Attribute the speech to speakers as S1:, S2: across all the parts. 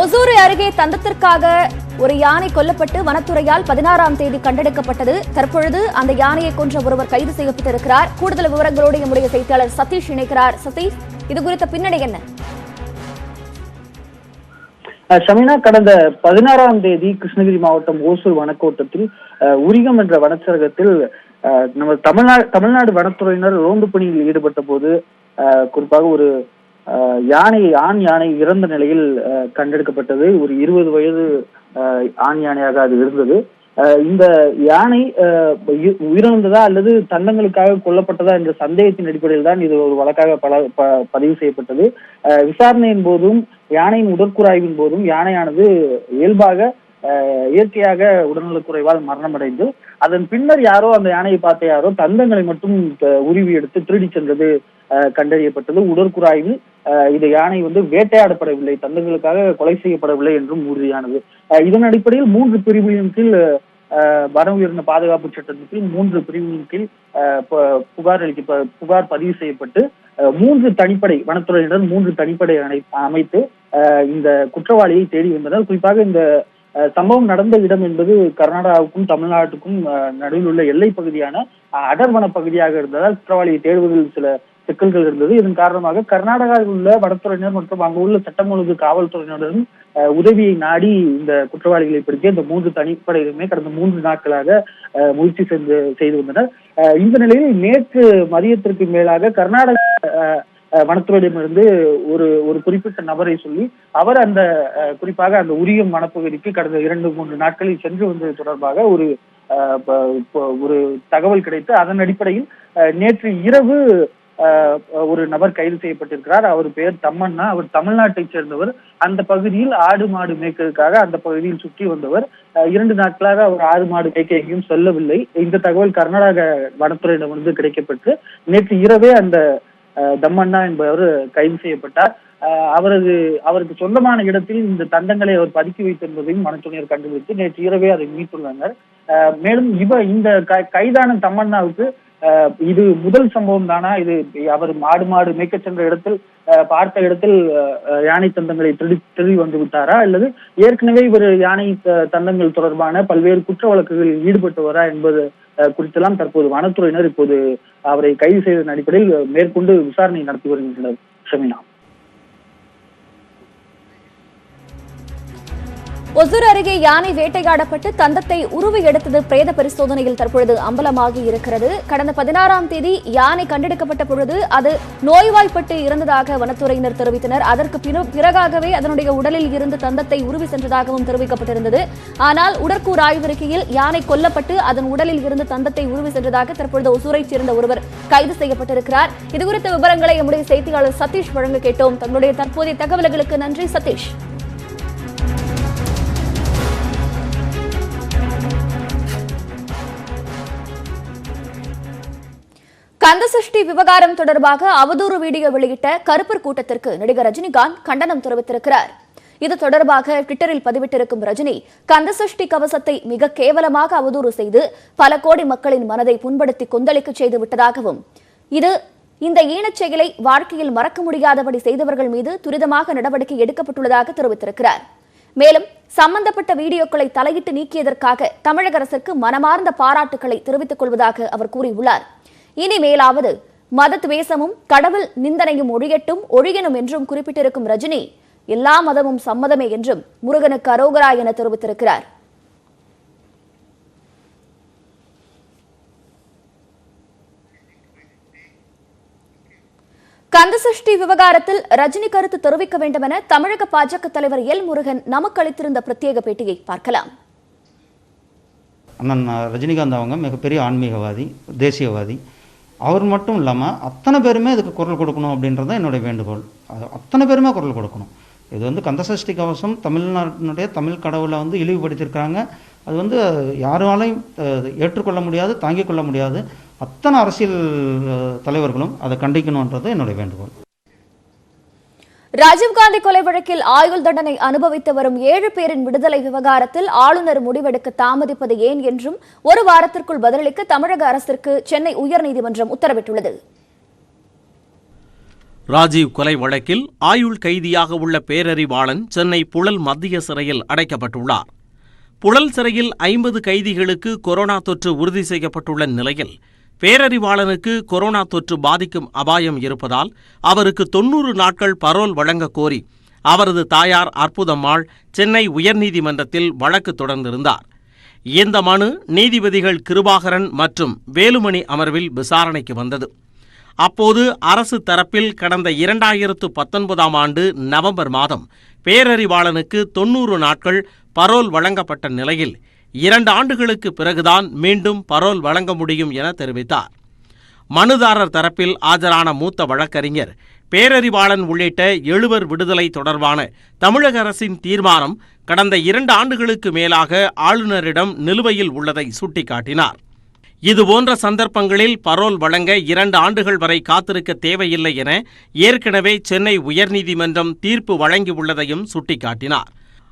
S1: ஒசூர் அருகே தந்தத்திற்காக ஒரு யானை கொல்லப்பட்டு வனத்துறையால் 16ஆம் தேதி கண்டெடுக்கப்பட்டது. தற்பொழுது அந்த யானையை கொன்ற ஒருவர் கைது செய்யப்பட்டிருக்கிறார். கூடுதல் விவரங்களோடு நம்முடைய செய்தியாளர் சதீஷ் இணைக்கிறார். சதீஷ், இது குறித்த பின்னணி என்ன?
S2: ஷமினா, கடந்த 16ஆம் தேதி கிருஷ்ணகிரி மாவட்டம் ஓசூர் வனக்கோட்டத்தில் உரிகம் என்ற வனச்சரகத்தில் நம்ம தமிழ்நாடு வனத்துறையினர் ரோந்து பணியில் ஈடுபட்ட போது குறிப்பாக ஒரு ஆண் யானை இறந்த நிலையில் கண்டெடுக்கப்பட்டது. ஒரு 20 வயது ஆண் யானையாக அது இருந்தது. இந்த யானை உயிரிழந்ததா அல்லது தந்தங்களுக்காக கொல்லப்பட்டதா என்ற சந்தேகத்தின் அடிப்படையில் தான் இது ஒரு வழக்காக பதிவு செய்யப்பட்டது. விசாரணையின் போதும் யானையின் உடற்கூறாய்வின் போதும் யானையானது இயற்கையாக உடல்நலக்குறைவால் மரணமடைந்து அதன் பின்னர் யாரோ அந்த யானையை பார்த்த யாரோ தந்தங்களை மட்டும் உருவி எடுத்து திருடி சென்றது கண்டறியப்பட்டது. உடற்கூறாய்வில் இந்த யானை வேட்டையாடப்படவில்லை, தந்தங்களுக்காக கொலை செய்யப்படவில்லை என்றும் உறுதியானது. இதன் அடிப்படையில் 3 பிரிவுகளின் கீழ் வன உயிரின பாதுகாப்பு சட்டத்தின் 3 பிரிவுகளின் கீழ் புகார் பதிவு செய்யப்பட்டு 3 தனிப்படை வனத்துறையினர் 3 தனிப்படை அமைத்து இந்த குற்றவாளியை தேடி வந்தனர். குறிப்பாக இந்த சம்பவம் நடந்த இடம் என்பது கர்நாடகாவுக்கும் தமிழ்நாட்டுக்கும் நடுவில் உள்ள எல்லை பகுதியான அடர்வன பகுதியாக இருந்ததால் குற்றவாளியை தேடுவதில் சில சிக்கல்கள் இருந்தது. இதன் காரணமாக கர்நாடகாவில் உள்ள வனத்துறையினர் மற்றும் அங்கு உள்ள சட்டம் ஒழுங்கு காவல்துறையினரும் உதவியை நாடி இந்த குற்றவாளிகளை பிடிக்க இந்த 3 தனிப்படையிலுமே கடந்த 3 நாட்களாக முயற்சி செய்து வந்தனர். இந்த நிலையில் நேற்று மதியத்திற்கு மேலாக கர்நாடக வனத்துறையிடமிருந்து ஒரு குறிப்பிட்ட நபரை சொல்லி அவர் குறிப்பாக அந்த உரியம் வனப்பகுதிக்கு கடந்த 2-3 நாட்களில் சென்று வந்தது தொடர்பாக ஒரு தகவல் கிடைத்து அதன் அடிப்படையில் நேற்று இரவு ஒரு நபர் கைது செய்யப்பட்டிருக்கிறார். அவர் பெயர் தம்மண்ணா. அவர் தமிழ்நாட்டை சேர்ந்தவர். அந்த பகுதியில் ஆடு மாடு மேய்க்கிறதுக்காக அந்த பகுதியில் சுற்றி வந்தவர். 2 நாட்களாக அவர் ஆடு மாடு மேய்க்க எங்கேயும் செல்லவில்லை. இந்த தகவல் கர்நாடக வனத்துறையிடமிருந்து கிடைக்கப்பட்டு நேற்று இரவே அந்த தம்மண்ணா என்பவர் கைது செய்யப்பட்டார். அவருக்கு சொந்தமான இடத்தில் இந்த தந்தங்களை அவர் பதுக்கி வைத்திருந்ததையும் வனத்துறையினர் கண்டுபிடித்து நேற்று இரவே அதை மீட்டுள்ளனர். மேலும் இந்த கைதான தம்மண்ணாவுக்கு இது முதல் சம்பவம் தானா? இது அவர் மாடு மேய்க்க சென்ற இடத்தில் பார்த்த இடத்தில் யானை தந்தங்களை திருடி வந்து விட்டாரா அல்லது ஏற்கனவே இவர் யானை தந்தங்கள் தொடர்பான பல்வேறு குற்ற வழக்குகளில் ஈடுபட்டுவரா என்பது குறித்தெல்லாம் தற்போது வனத்துறையினர் இப்போது அவரை கைது செய்ததன் அடிப்படையில் மேற்கொண்டு விசாரணை நடத்தி வருகின்றனர். ஷமினா,
S1: ஒசூர் அருகே யானை வேட்டையாடப்பட்டு தந்தத்தை உருவி எடுத்தது பிரேத பரிசோதனையில் தற்பொழுது அம்பலமாகி இருக்கிறது. கடந்த 16ஆம் தேதி யானை கண்டெடுக்கப்பட்ட பொழுது அது நோய்வாய்ப்பட்டு இறந்ததாக வனத்துறையினர் தெரிவித்தனர். அதற்கு பிறகாகவே அதனுடைய உடலில் இருந்து தந்தத்தை உருவி சென்றதாகவும் தெரிவிக்கப்பட்டிருந்தது. ஆனால் உடற்கூறு ஆய்வறிக்கையில் யானை கொல்லப்பட்டு அதன் உடலில் இருந்து தந்தத்தை உருவி சென்றதாக தற்பொழுது ஒசூரைச் சேர்ந்த ஒருவர் கைது செய்யப்பட்டிருக்கிறார். இதுகுறித்த விவரங்களை நம்முடைய செய்தியாளர் சதீஷ் வழங்க கேட்டோம். தங்களுடைய தற்போதைய தகவல்களுக்கு நன்றி சதீஷ். கந்தசஷ்டி விவகாரம் தொடர்பாக அவதூறு வீடியோ வெளியிட்ட கருப்பர் கூட்டத்திற்கு நடிகர் ரஜினிகாந்த் கண்டனம் தெரிவித்திருக்கிறார். இது தொடர்பாக ட்விட்டரில் பதிவிட்டிருக்கும் ரஜினி, கந்தசஷ்டி கவசத்தை மிக கேவலமாக அவதூறு செய்து பல கோடி மக்களின் மனதை புண்படுத்தி கொந்தளிக்க செய்து விட்டதாகவும் இந்த ஈனச் செயலை வாழ்க்கையில் மறக்க முடியாதபடி செய்தவர்கள் மீது துரிதமாக நடவடிக்கை எடுக்கப்பட்டுள்ளதாக தெரிவித்திருக்கிறார். மேலும் சம்பந்தப்பட்ட வீடியோக்களை தலையிட்டு நீக்கியதற்காக தமிழக அரசுக்கு மனமார்ந்த பாராட்டுக்களை தெரிவித்துக் கொள்வதாக அவர் கூறியுள்ளார். இனிமேலாவது மத துவேஷமும் கடவுள் நிந்தனையும் ஒழியணும் என்றும் குறிப்பிட்டிருக்கும் ரஜினி, எல்லா மதமும் சம்மதமே என்றும் முருகனுக்கு அரோகரா என தெரிவித்திருக்கிறார். கந்தசஷ்டி விவகாரத்தில் ரஜினி கருத்து தெரிவிக்க வேண்டும் என தமிழக பாஜக தலைவர் எல் முருகன் நமக்கு அளித்திருந்த பிரத்யேக பேட்டியை பார்க்கலாம்.
S3: அண்ணன் ரஜினிகாந்த் அவங்க மிகப்பெரிய ஆன்மீகவாதி, தேசியவாதி. அவர் மட்டும் இல்லாமல் அத்தனை பேருமே இதுக்கு குரல் கொடுக்கணும் அப்படின்றது தான் என்னுடைய வேண்டுகோள். அத்தனை பேருமே குரல் கொடுக்கணும். இது கந்தசஷ்டி கவசம் தமிழ்நாட்டினுடைய தமிழ் கடவுளை இழிவுபடுத்தியிருக்கிறாங்க. அது யாராலையும் ஏற்றுக்கொள்ள முடியாது, தாங்கிக் கொள்ள முடியாது. அத்தனை அரசியல் தலைவர்களும் அதை கண்டிக்கணுன்றது என்னுடைய வேண்டுகோள்.
S1: ராஜீவ்காந்தி கொலை வழக்கில் ஆயுள் தண்டனை அனுபவித்து வரும் 7 பேரின் விடுதலை விவகாரத்தில் ஆளுநர் முடிவெடுக்க தாமதிப்பது ஏன் என்றும் 1 வாரத்திற்குள் பதிலளிக்க தமிழக அரசிற்கு சென்னை உயர்நீதிமன்றம் உத்தரவிட்டுள்ளது.
S4: ராஜீவ் கொலை வழக்கில் ஆயுள் கைதியாக உள்ள பேரறிவாளன் சென்னை புழல் மத்திய சிறையில் அடைக்கப்பட்டுள்ளார். புழல் சிறையில் 50 கைதிகளுக்கு கொரோனா தொற்று உறுதி செய்யப்பட்டுள்ள நிலையில் பேரறிவாளனுக்கு கொரோனா தொற்று பாதிக்கும் அபாயம் இருப்பதால் அவருக்கு 90 நாட்கள் பரோல் வழங்கக் கோரி அவரது தாயார் அற்புதம்மாள் சென்னை உயர்நீதிமன்றத்தில் வழக்கு தொடர்ந்திருந்தார். இந்த மனு நீதிபதிகள் கிருபாகரன் மற்றும் வேலுமணி அமர்வில் விசாரணைக்கு வந்தது. அப்போது அரசு தரப்பில் கடந்த 2019ஆம் ஆண்டு நவம்பர் மாதம் பேரறிவாளனுக்கு 90 நாட்கள் பரோல் வழங்கப்பட்ட நிலையில் 2 ஆண்டுகளுக்கு பிறகுதான் மீண்டும் பரோல் வழங்க முடியும் என தெரிவித்தார். மனுதாரர் தரப்பில் ஆஜரான மூத்த வழக்கறிஞர் பேரறிவாளன் உள்ளிட்ட 7 விடுதலை தொடர்பான தமிழக அரசின் தீர்மானம் கடந்த 2 ஆண்டுகளுக்கு மேலாக ஆளுநரிடம் நிலுவையில் உள்ளதை சுட்டிக்காட்டினார். இதுபோன்ற சந்தர்ப்பங்களில் பரோல் வழங்க 2 ஆண்டுகள் வரை காத்திருக்க தேவையில்லை என ஏற்கனவே சென்னை உயர்நீதிமன்றம் தீர்ப்பு வழங்கியுள்ளதையும் சுட்டிக்காட்டினார்.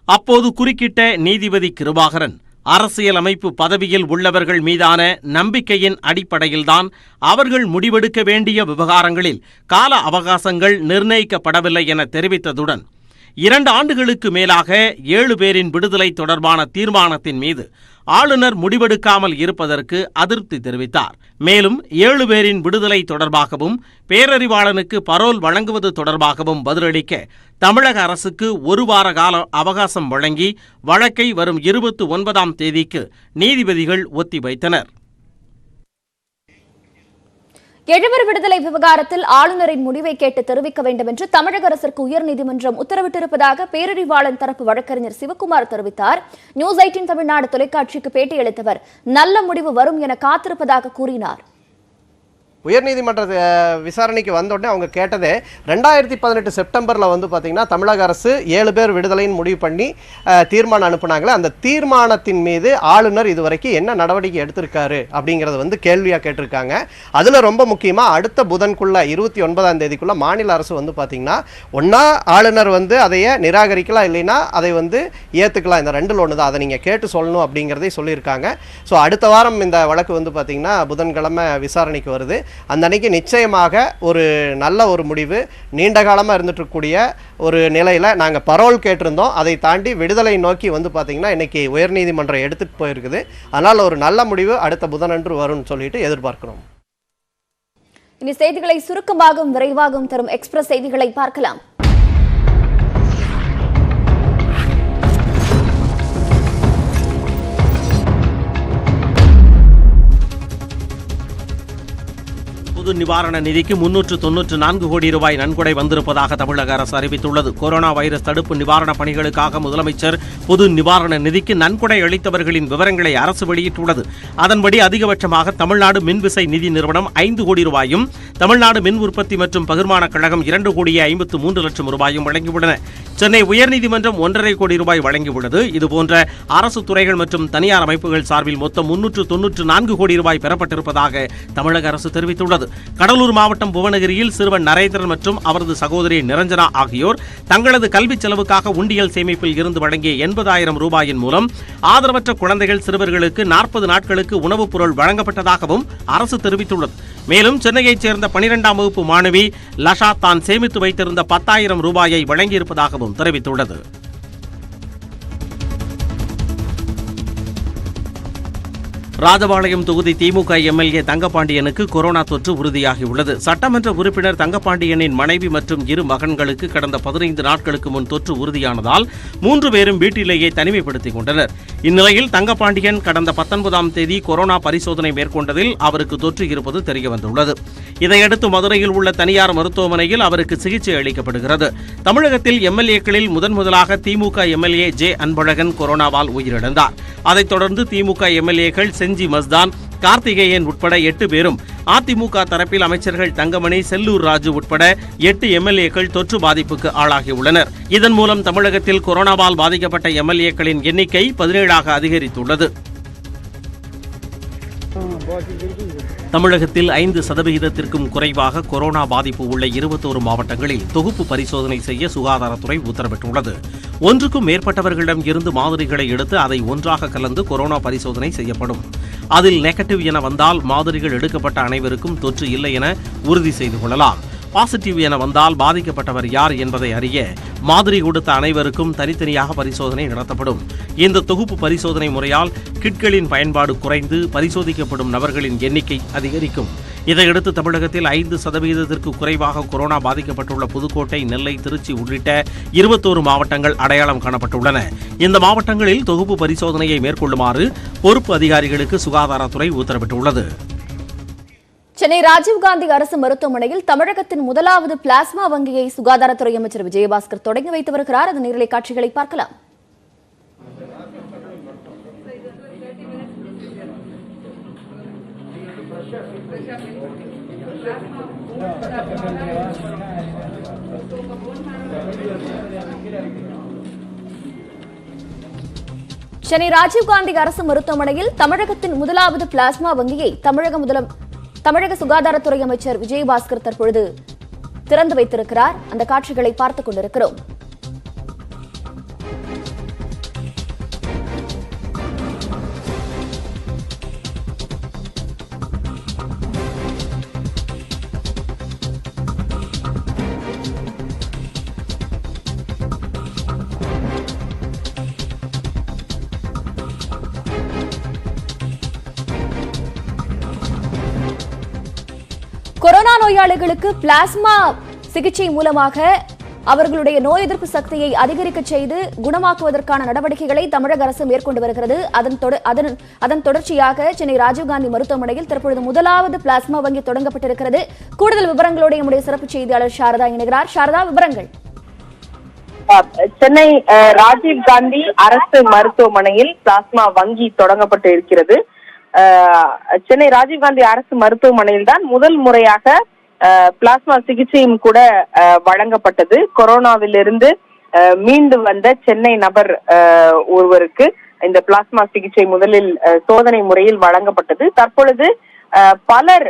S4: அப்போது குறுக்கிட்ட நீதிபதி கிருபாகரன், அரசியலமைப்பு பதவியில் உள்ளவர்கள் மீதான நம்பிக்கையின் அடிப்படையில்தான் அவர்கள் முடிவெடுக்க வேண்டிய விவகாரங்களில் கால அவகாசங்கள் நிர்ணயிக்கப்படவில்லை என தெரிவித்ததுடன் 2 ஆண்டுகளுக்கு மேலாக 7 பேரின் விடுதலை தொடர்பான தீர்மானத்தின் மீது ஆளுநர் முடிவெடுக்காமல் இருப்பதற்கு அதிருப்தி தெரிவித்தார். மேலும் 7 பேரின் விடுதலை தொடர்பாகவும் பேரறிவாளனுக்கு பரோல் வழங்குவது தொடர்பாகவும் பதிலளிக்க தமிழக அரசுக்கு 1 வார கால அவகாசம் வழங்கி வழக்கை வரும் 29ஆம் தேதிக்கு நீதிபதிகள் ஒத்திவைத்தனர்.
S1: 7 விடுதலை விவகாரத்தில் ஆளுநரின் முடிவை கேட்டு தெரிவிக்க வேண்டும் என்று தமிழக அரசிற்கு உயர்நீதிமன்றம் உத்தரவிட்டிருப்பதாக பேரறிவாளன் தரப்பு வழக்கறிஞர் சிவக்குமார் தெரிவித்தார். நியூஸ் 18 தமிழ்நாடு தொலைக்காட்சிக்கு பேட்டியளித்தவர் நல்ல முடிவு வரும் என காத்திருப்பதாக கூறினார்.
S5: உயர்நீதிமன்ற விசாரணைக்கு வந்தோடனே அவங்க கேட்டதே 2018 செப்டம்பரில் வந்து பார்த்திங்கன்னா தமிழக அரசு 7 பேர் விடுதலைன்னு முடிவு பண்ணி தீர்மானம் அனுப்புனாங்களே, அந்த தீர்மானத்தின் மீது ஆளுநர் இதுவரைக்கும் என்ன நடவடிக்கை எடுத்திருக்காரு அப்படிங்கிறத வந்து கேள்வியாக கேட்டிருக்காங்க. அதில் ரொம்ப முக்கியமாக அடுத்த புதன்குள்ள 29ஆம் தேதிக்குள்ளே மாநில அரசு வந்து பார்த்திங்கன்னா ஒன்றா ஆளுநர் வந்து அதையே நிராகரிக்கலாம், இல்லைன்னா அதை வந்து ஏற்றுக்கலாம். இந்த 2ல் ஒன்று தான், அதை நீங்கள் கேட்டு சொல்லணும் அப்படிங்கிறதை சொல்லியிருக்காங்க. ஸோ அடுத்த வாரம் இந்த வழக்கு வந்து பார்த்திங்கன்னா புதன்கிழமை விசாரணைக்கு வருது. அந்த அன்னைக்கு நிச்சயமாக ஒரு நல்ல ஒரு முடிவு, நீண்ட காலமாக இருந்துட்டுக்கூடிய ஒரு நிலையில் நாங்கள் பரோல் கேட்டிருந்தோம், அதை தாண்டி விடுதலை நோக்கி வந்து பார்த்திங்கன்னா இன்றைக்கி உயர்நீதிமன்றம் எடுத்துகிட்டு போயிருக்குது. அதனால் ஒரு நல்ல முடிவு அடுத்த புதனன்று வரும்னு சொல்லிட்டு எதிர்பார்க்கிறோம்.
S1: இனி செய்திகளை சுருக்கமாகவும் விரைவாகவும் தரும் எக்ஸ்பிரஸ் செய்திகளை பார்க்கலாம்.
S4: பொது நிவாரண நிதிக்கு 394 கோடி ரூபாய் நன்கொடை வந்திருப்பதாக தமிழக அரசு அறிவித்துள்ளது. கொரோனா வைரஸ் தடுப்பு நிவாரணப் பணிகளுக்காக முதலமைச்சர் பொது நிவாரண நிதிக்கு நன்கொடை அளித்தவர்களின் விவரங்களை அரசு வெளியிட்டுள்ளது. அதன்படி அதிகபட்சமாக தமிழ்நாடு மின்விசை நிதி நிறுவனம் 5 கோடி ரூபாயும், தமிழ்நாடு மின் உற்பத்தி மற்றும் பகிர்மான கழகம் 2 கோடியே 53 லட்சம் ரூபாயும் வழங்கியுள்ளன. சென்னை உயர்நீதிமன்றம் 1.5 கோடி ரூபாய் வழங்கியுள்ளது. இதுபோன்ற அரசு துறைகள் மற்றும் தனியார் அமைப்புகள் சார்பில் மொத்தம் 394 கோடி ரூபாய் பெறப்பட்டிருப்பதாக தமிழக அரசு தெரிவித்துள்ளது. கடலூர் மாவட்டம் புவனகிரியில் சிறுவன் நரேந்திரன் மற்றும் அவரது சகோதரி நிரஞ்சனா ஆகியோர் தங்களது கல்வி செலவுக்காக உண்டியல் சேமிப்பில் இருந்து வழங்கிய 80,000 ரூபாயின் மூலம் ஆதரவற்ற குழந்தைகள் சிறுவர்களுக்கு 40 நாட்களுக்கு உணவுப் பொருள் வழங்கப்பட்டதாகவும் அரசு தெரிவித்துள்ளது. மேலும் சென்னையைச் சேர்ந்த 12ஆம் வகுப்பு மாணவி லஷா தான் சேமித்து வைத்திருந்த 10,000 ரூபாயை வழங்கியிருப்பதாகவும் தெரிவித்துள்ளது. ராஜபாளையம் தொகுதி திமுக எம்எல்ஏ தங்கபாண்டியனுக்கு கொரோனா தொற்று உறுதியாகியுள்ளது. சட்டமன்ற உறுப்பினர் தங்கபாண்டியனின் மனைவி மற்றும் 2 மகன்களுக்கு கடந்த 15 நாட்களுக்கு முன் தொற்று உறுதியானதால் 3 பேரும் வீட்டிலேயே தனிமைப்படுத்திக் கொண்டனர். இந்நிலையில் தங்கபாண்டியன் கடந்த 19ஆம் தேதி கொரோனா பரிசோதனை மேற்கொண்டதில் அவருக்கு தொற்று இருப்பது தெரியவந்துள்ளது. இதையடுத்து மதுரையில் உள்ள தனியார் மருத்துவமனையில் அவருக்கு சிகிச்சை அளிக்கப்படுகிறது. தமிழகத்தில் எம்எல்ஏக்களில் முதன்முதலாக திமுக எம்எல்ஏ ஜே அன்பழகன் கொரோனாவால் உயிரிழந்தார். அதைத் தொடர்ந்து திமுக எம்எல்ஏக்கள் செஞ்சி மஸ்தான், கார்த்திகேயன் உட்பட 8 பேரும், அதிமுக தரப்பில் அமைச்சர்கள் தங்கமணி, செல்லூர் ராஜு உட்பட 8 எம்எல்ஏக்கள் தொற்று பாதிப்புக்கு ஆளாகியுள்ளனர். இதன் மூலம் தமிழகத்தில் கொரோனாவால் பாதிக்கப்பட்ட எம்எல்ஏக்களின் எண்ணிக்கை 17ஆக அதிகரித்துள்ளது. தமிழகத்தில் 5% குறைவாக கொரோனா பாதிப்பு உள்ள 21 மாவட்டங்களில் தொகுப்பு பரிசோதனை செய்ய சுகாதாரத்துறை உத்தரவிட்டுள்ளது. 1க்கும் மேற்பட்டவர்களிடம் இருந்து மாதிரிகளை எடுத்து அதை ஒன்றாக கலந்து கொரோனா பரிசோதனை செய்யப்படும். அதில் நெகட்டிவ் என வந்தால் மாதிரிகள் எடுக்கப்பட்ட அனைவருக்கும் தொற்று இல்லை என உறுதி செய்து கொள்ளலாம். பாசிட்டிவ் என வந்தால் பாதிக்கப்பட்டவர் யார் என்பதை அறிய மாதிரி கொடுத்த அனைவருக்கும் தனித்தனியாக பரிசோதனை நடத்தப்படும். இந்த தொகுப்பு பரிசோதனை முறையால் கிட்களின் பயன்பாடு குறைந்து பரிசோதிக்கப்படும் நபர்களின் எண்ணிக்கை அதிகரிக்கும். இதையடுத்து தமிழகத்தில் 5% குறைவாக கொரோனா பாதிக்கப்பட்டுள்ள புதுக்கோட்டை, நெல்லை, திருச்சி உள்ளிட்ட 21 மாவட்டங்கள் அடையாளம் காணப்பட்டுள்ளன. இந்த மாவட்டங்களில் தொகுப்பு பரிசோதனையை மேற்கொள்ளுமாறு பொறுப்பு அதிகாரிகளுக்கு சுகாதாரத்துறை உத்தரவிட்டுள்ளது.
S1: சென்னை ராஜீவ்காந்தி அரசு மருத்துவமனையில் தமிழகத்தின் முதலாவது பிளாஸ்மா வங்கியை சுகாதாரத்துறை அமைச்சர் விஜயபாஸ்கர் தொடங்கி வைத்து வருகிறார். அதன் நேரலை காட்சிகளை பார்க்கலாம். சென்னை ராஜீவ்காந்தி அரசு மருத்துவமனையில் தமிழகத்தின் முதலாவது பிளாஸ்மா வங்கியை தமிழக சுகாதாரத்துறை அமைச்சர் விஜயபாஸ்கர் தற்பொழுது திறந்து வைத்திருக்கிறார். அந்த காட்சிகளை பார்த்துக் கொண்டிருக்கிறோம். கொரோனா நோயாளிகளுக்கு பிளாஸ்மா சிகிச்சை மூலமாக அவர்களுடைய நோய் எதிர்ப்பு சக்தியை அதிகரிக்க செய்து குணமாக்குவதற்கான நடவடிக்கைகளை தமிழக அரசு மேற்கொண்டு வருகிறது. அதன் தொடர்ச்சியாக சென்னை ராஜீவ்காந்தி மருத்துவமனையில் தற்பொழுது முதலாவது பிளாஸ்மா வங்கி தொடங்கப்பட்டிருக்கிறது. கூடுதல் விவரங்களோடு நம்முடைய சிறப்பு செய்தியாளர் சாரதா இணைகிறார். சாரதா, விவரங்கள்.
S6: சென்னை ராஜீவ்காந்தி அரசு மருத்துவமனையில் பிளாஸ்மா வங்கி தொடங்கப்பட்டு இருக்கிறது. சென்னை ராஜீவ்காந்தி அரசு மருத்துவமனையில் தான் முதல் முறையாக பிளாஸ்மா சிகிச்சையும் கூட வழங்கப்பட்டது. கொரோனாவிலிருந்து மீண்டு வந்த சென்னை நபர் ஒருவருக்கு இந்த பிளாஸ்மா சிகிச்சை முதலில் சோதனை முறையில் வழங்கப்பட்டது. தற்பொழுது பலர்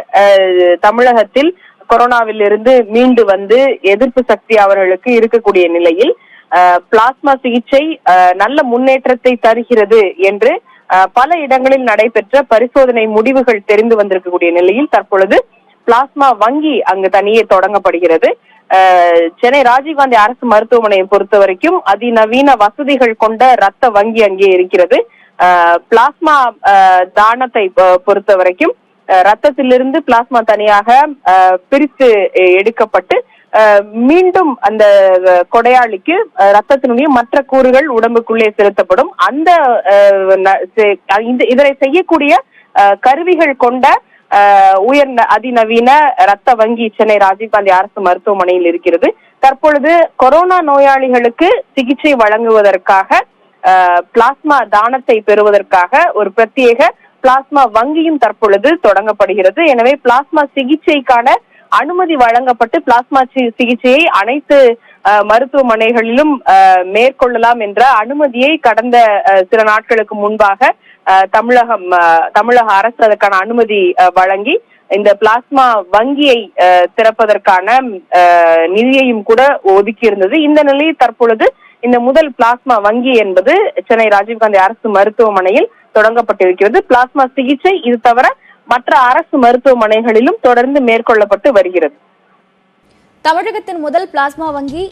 S6: தமிழகத்தில் கொரோனாவிலிருந்து மீண்டு வந்து எதிர்ப்பு சக்தி அவர்களுக்கு இருக்கக்கூடிய நிலையில் பிளாஸ்மா சிகிச்சை நல்ல முன்னேற்றத்தை தருகிறது என்று பல இடங்களில் நடைபெற்ற பரிசோதனை முடிவுகள் தெரிந்து வந்திருக்கக்கூடிய நிலையில் தற்பொழுது பிளாஸ்மா வங்கி அங்கு தனியே தொடங்கப்படுகிறது. சென்னை ராஜீவ்காந்தி அரசு மருத்துவமனையை பொறுத்த வரைக்கும் அதிநவீன வசதிகள் கொண்ட ரத்த வங்கி அங்கே இருக்கிறது. பிளாஸ்மா தானத்தை பொறுத்த வரைக்கும் ரத்தத்திலிருந்து பிளாஸ்மா தனியாக பிரித்து எடுக்கப்பட்டு மீண்டும் அந்த கொடையாளிக்கு ரத்தத்தினுடைய மற்ற கூறுகள் உடம்புக்குள்ளே செலுத்தப்படும். அந்த இதனை செய்யக்கூடிய கருவிகள் கொண்ட உயர்ந்த அதிநவீன ரத்த வங்கி சென்னை ராஜீவ்காந்தி அரசு மருத்துவமனையில் இருக்கிறது. தற்பொழுது கொரோனா நோயாளிகளுக்கு சிகிச்சை வழங்குவதற்காக பிளாஸ்மா தானத்தை பெறுவதற்காக ஒரு பிரத்யேக பிளாஸ்மா வங்கியும் தற்பொழுது தொடங்கப்படுகிறது. எனவே பிளாஸ்மா சிகிச்சைக்கான அனுமதி வழங்கப்பட்டு பிளாஸ்மா சிகிச்சையை அனைத்து மருத்துவமனைகளிலும் மேற்கொள்ளலாம் என்ற அனுமதியை கடந்த சில நாட்களுக்கு முன்பாக தமிழக அரசு அதற்கான அனுமதி வழங்கி இந்த பிளாஸ்மா வங்கியை திறப்பதற்கான நிதியையும் கூட ஒதுக்கி இருந்தது. இந்த நிலையில் தற்பொழுது இந்த முதல் பிளாஸ்மா வங்கி என்பது சென்னை ராஜீவ்காந்தி அரசு மருத்துவமனையில் தொடங்கப்பட்டிருக்கிறது. பிளாஸ்மா சிகிச்சை இது தவிர மற்ற அரசு மருத்துவமனைகளிலும் தொடர்ந்து மேற்கொள்ளப்பட்டு வருகிறது.
S1: தமிழகத்தின் முதல் பிளாஸ்மா வங்கி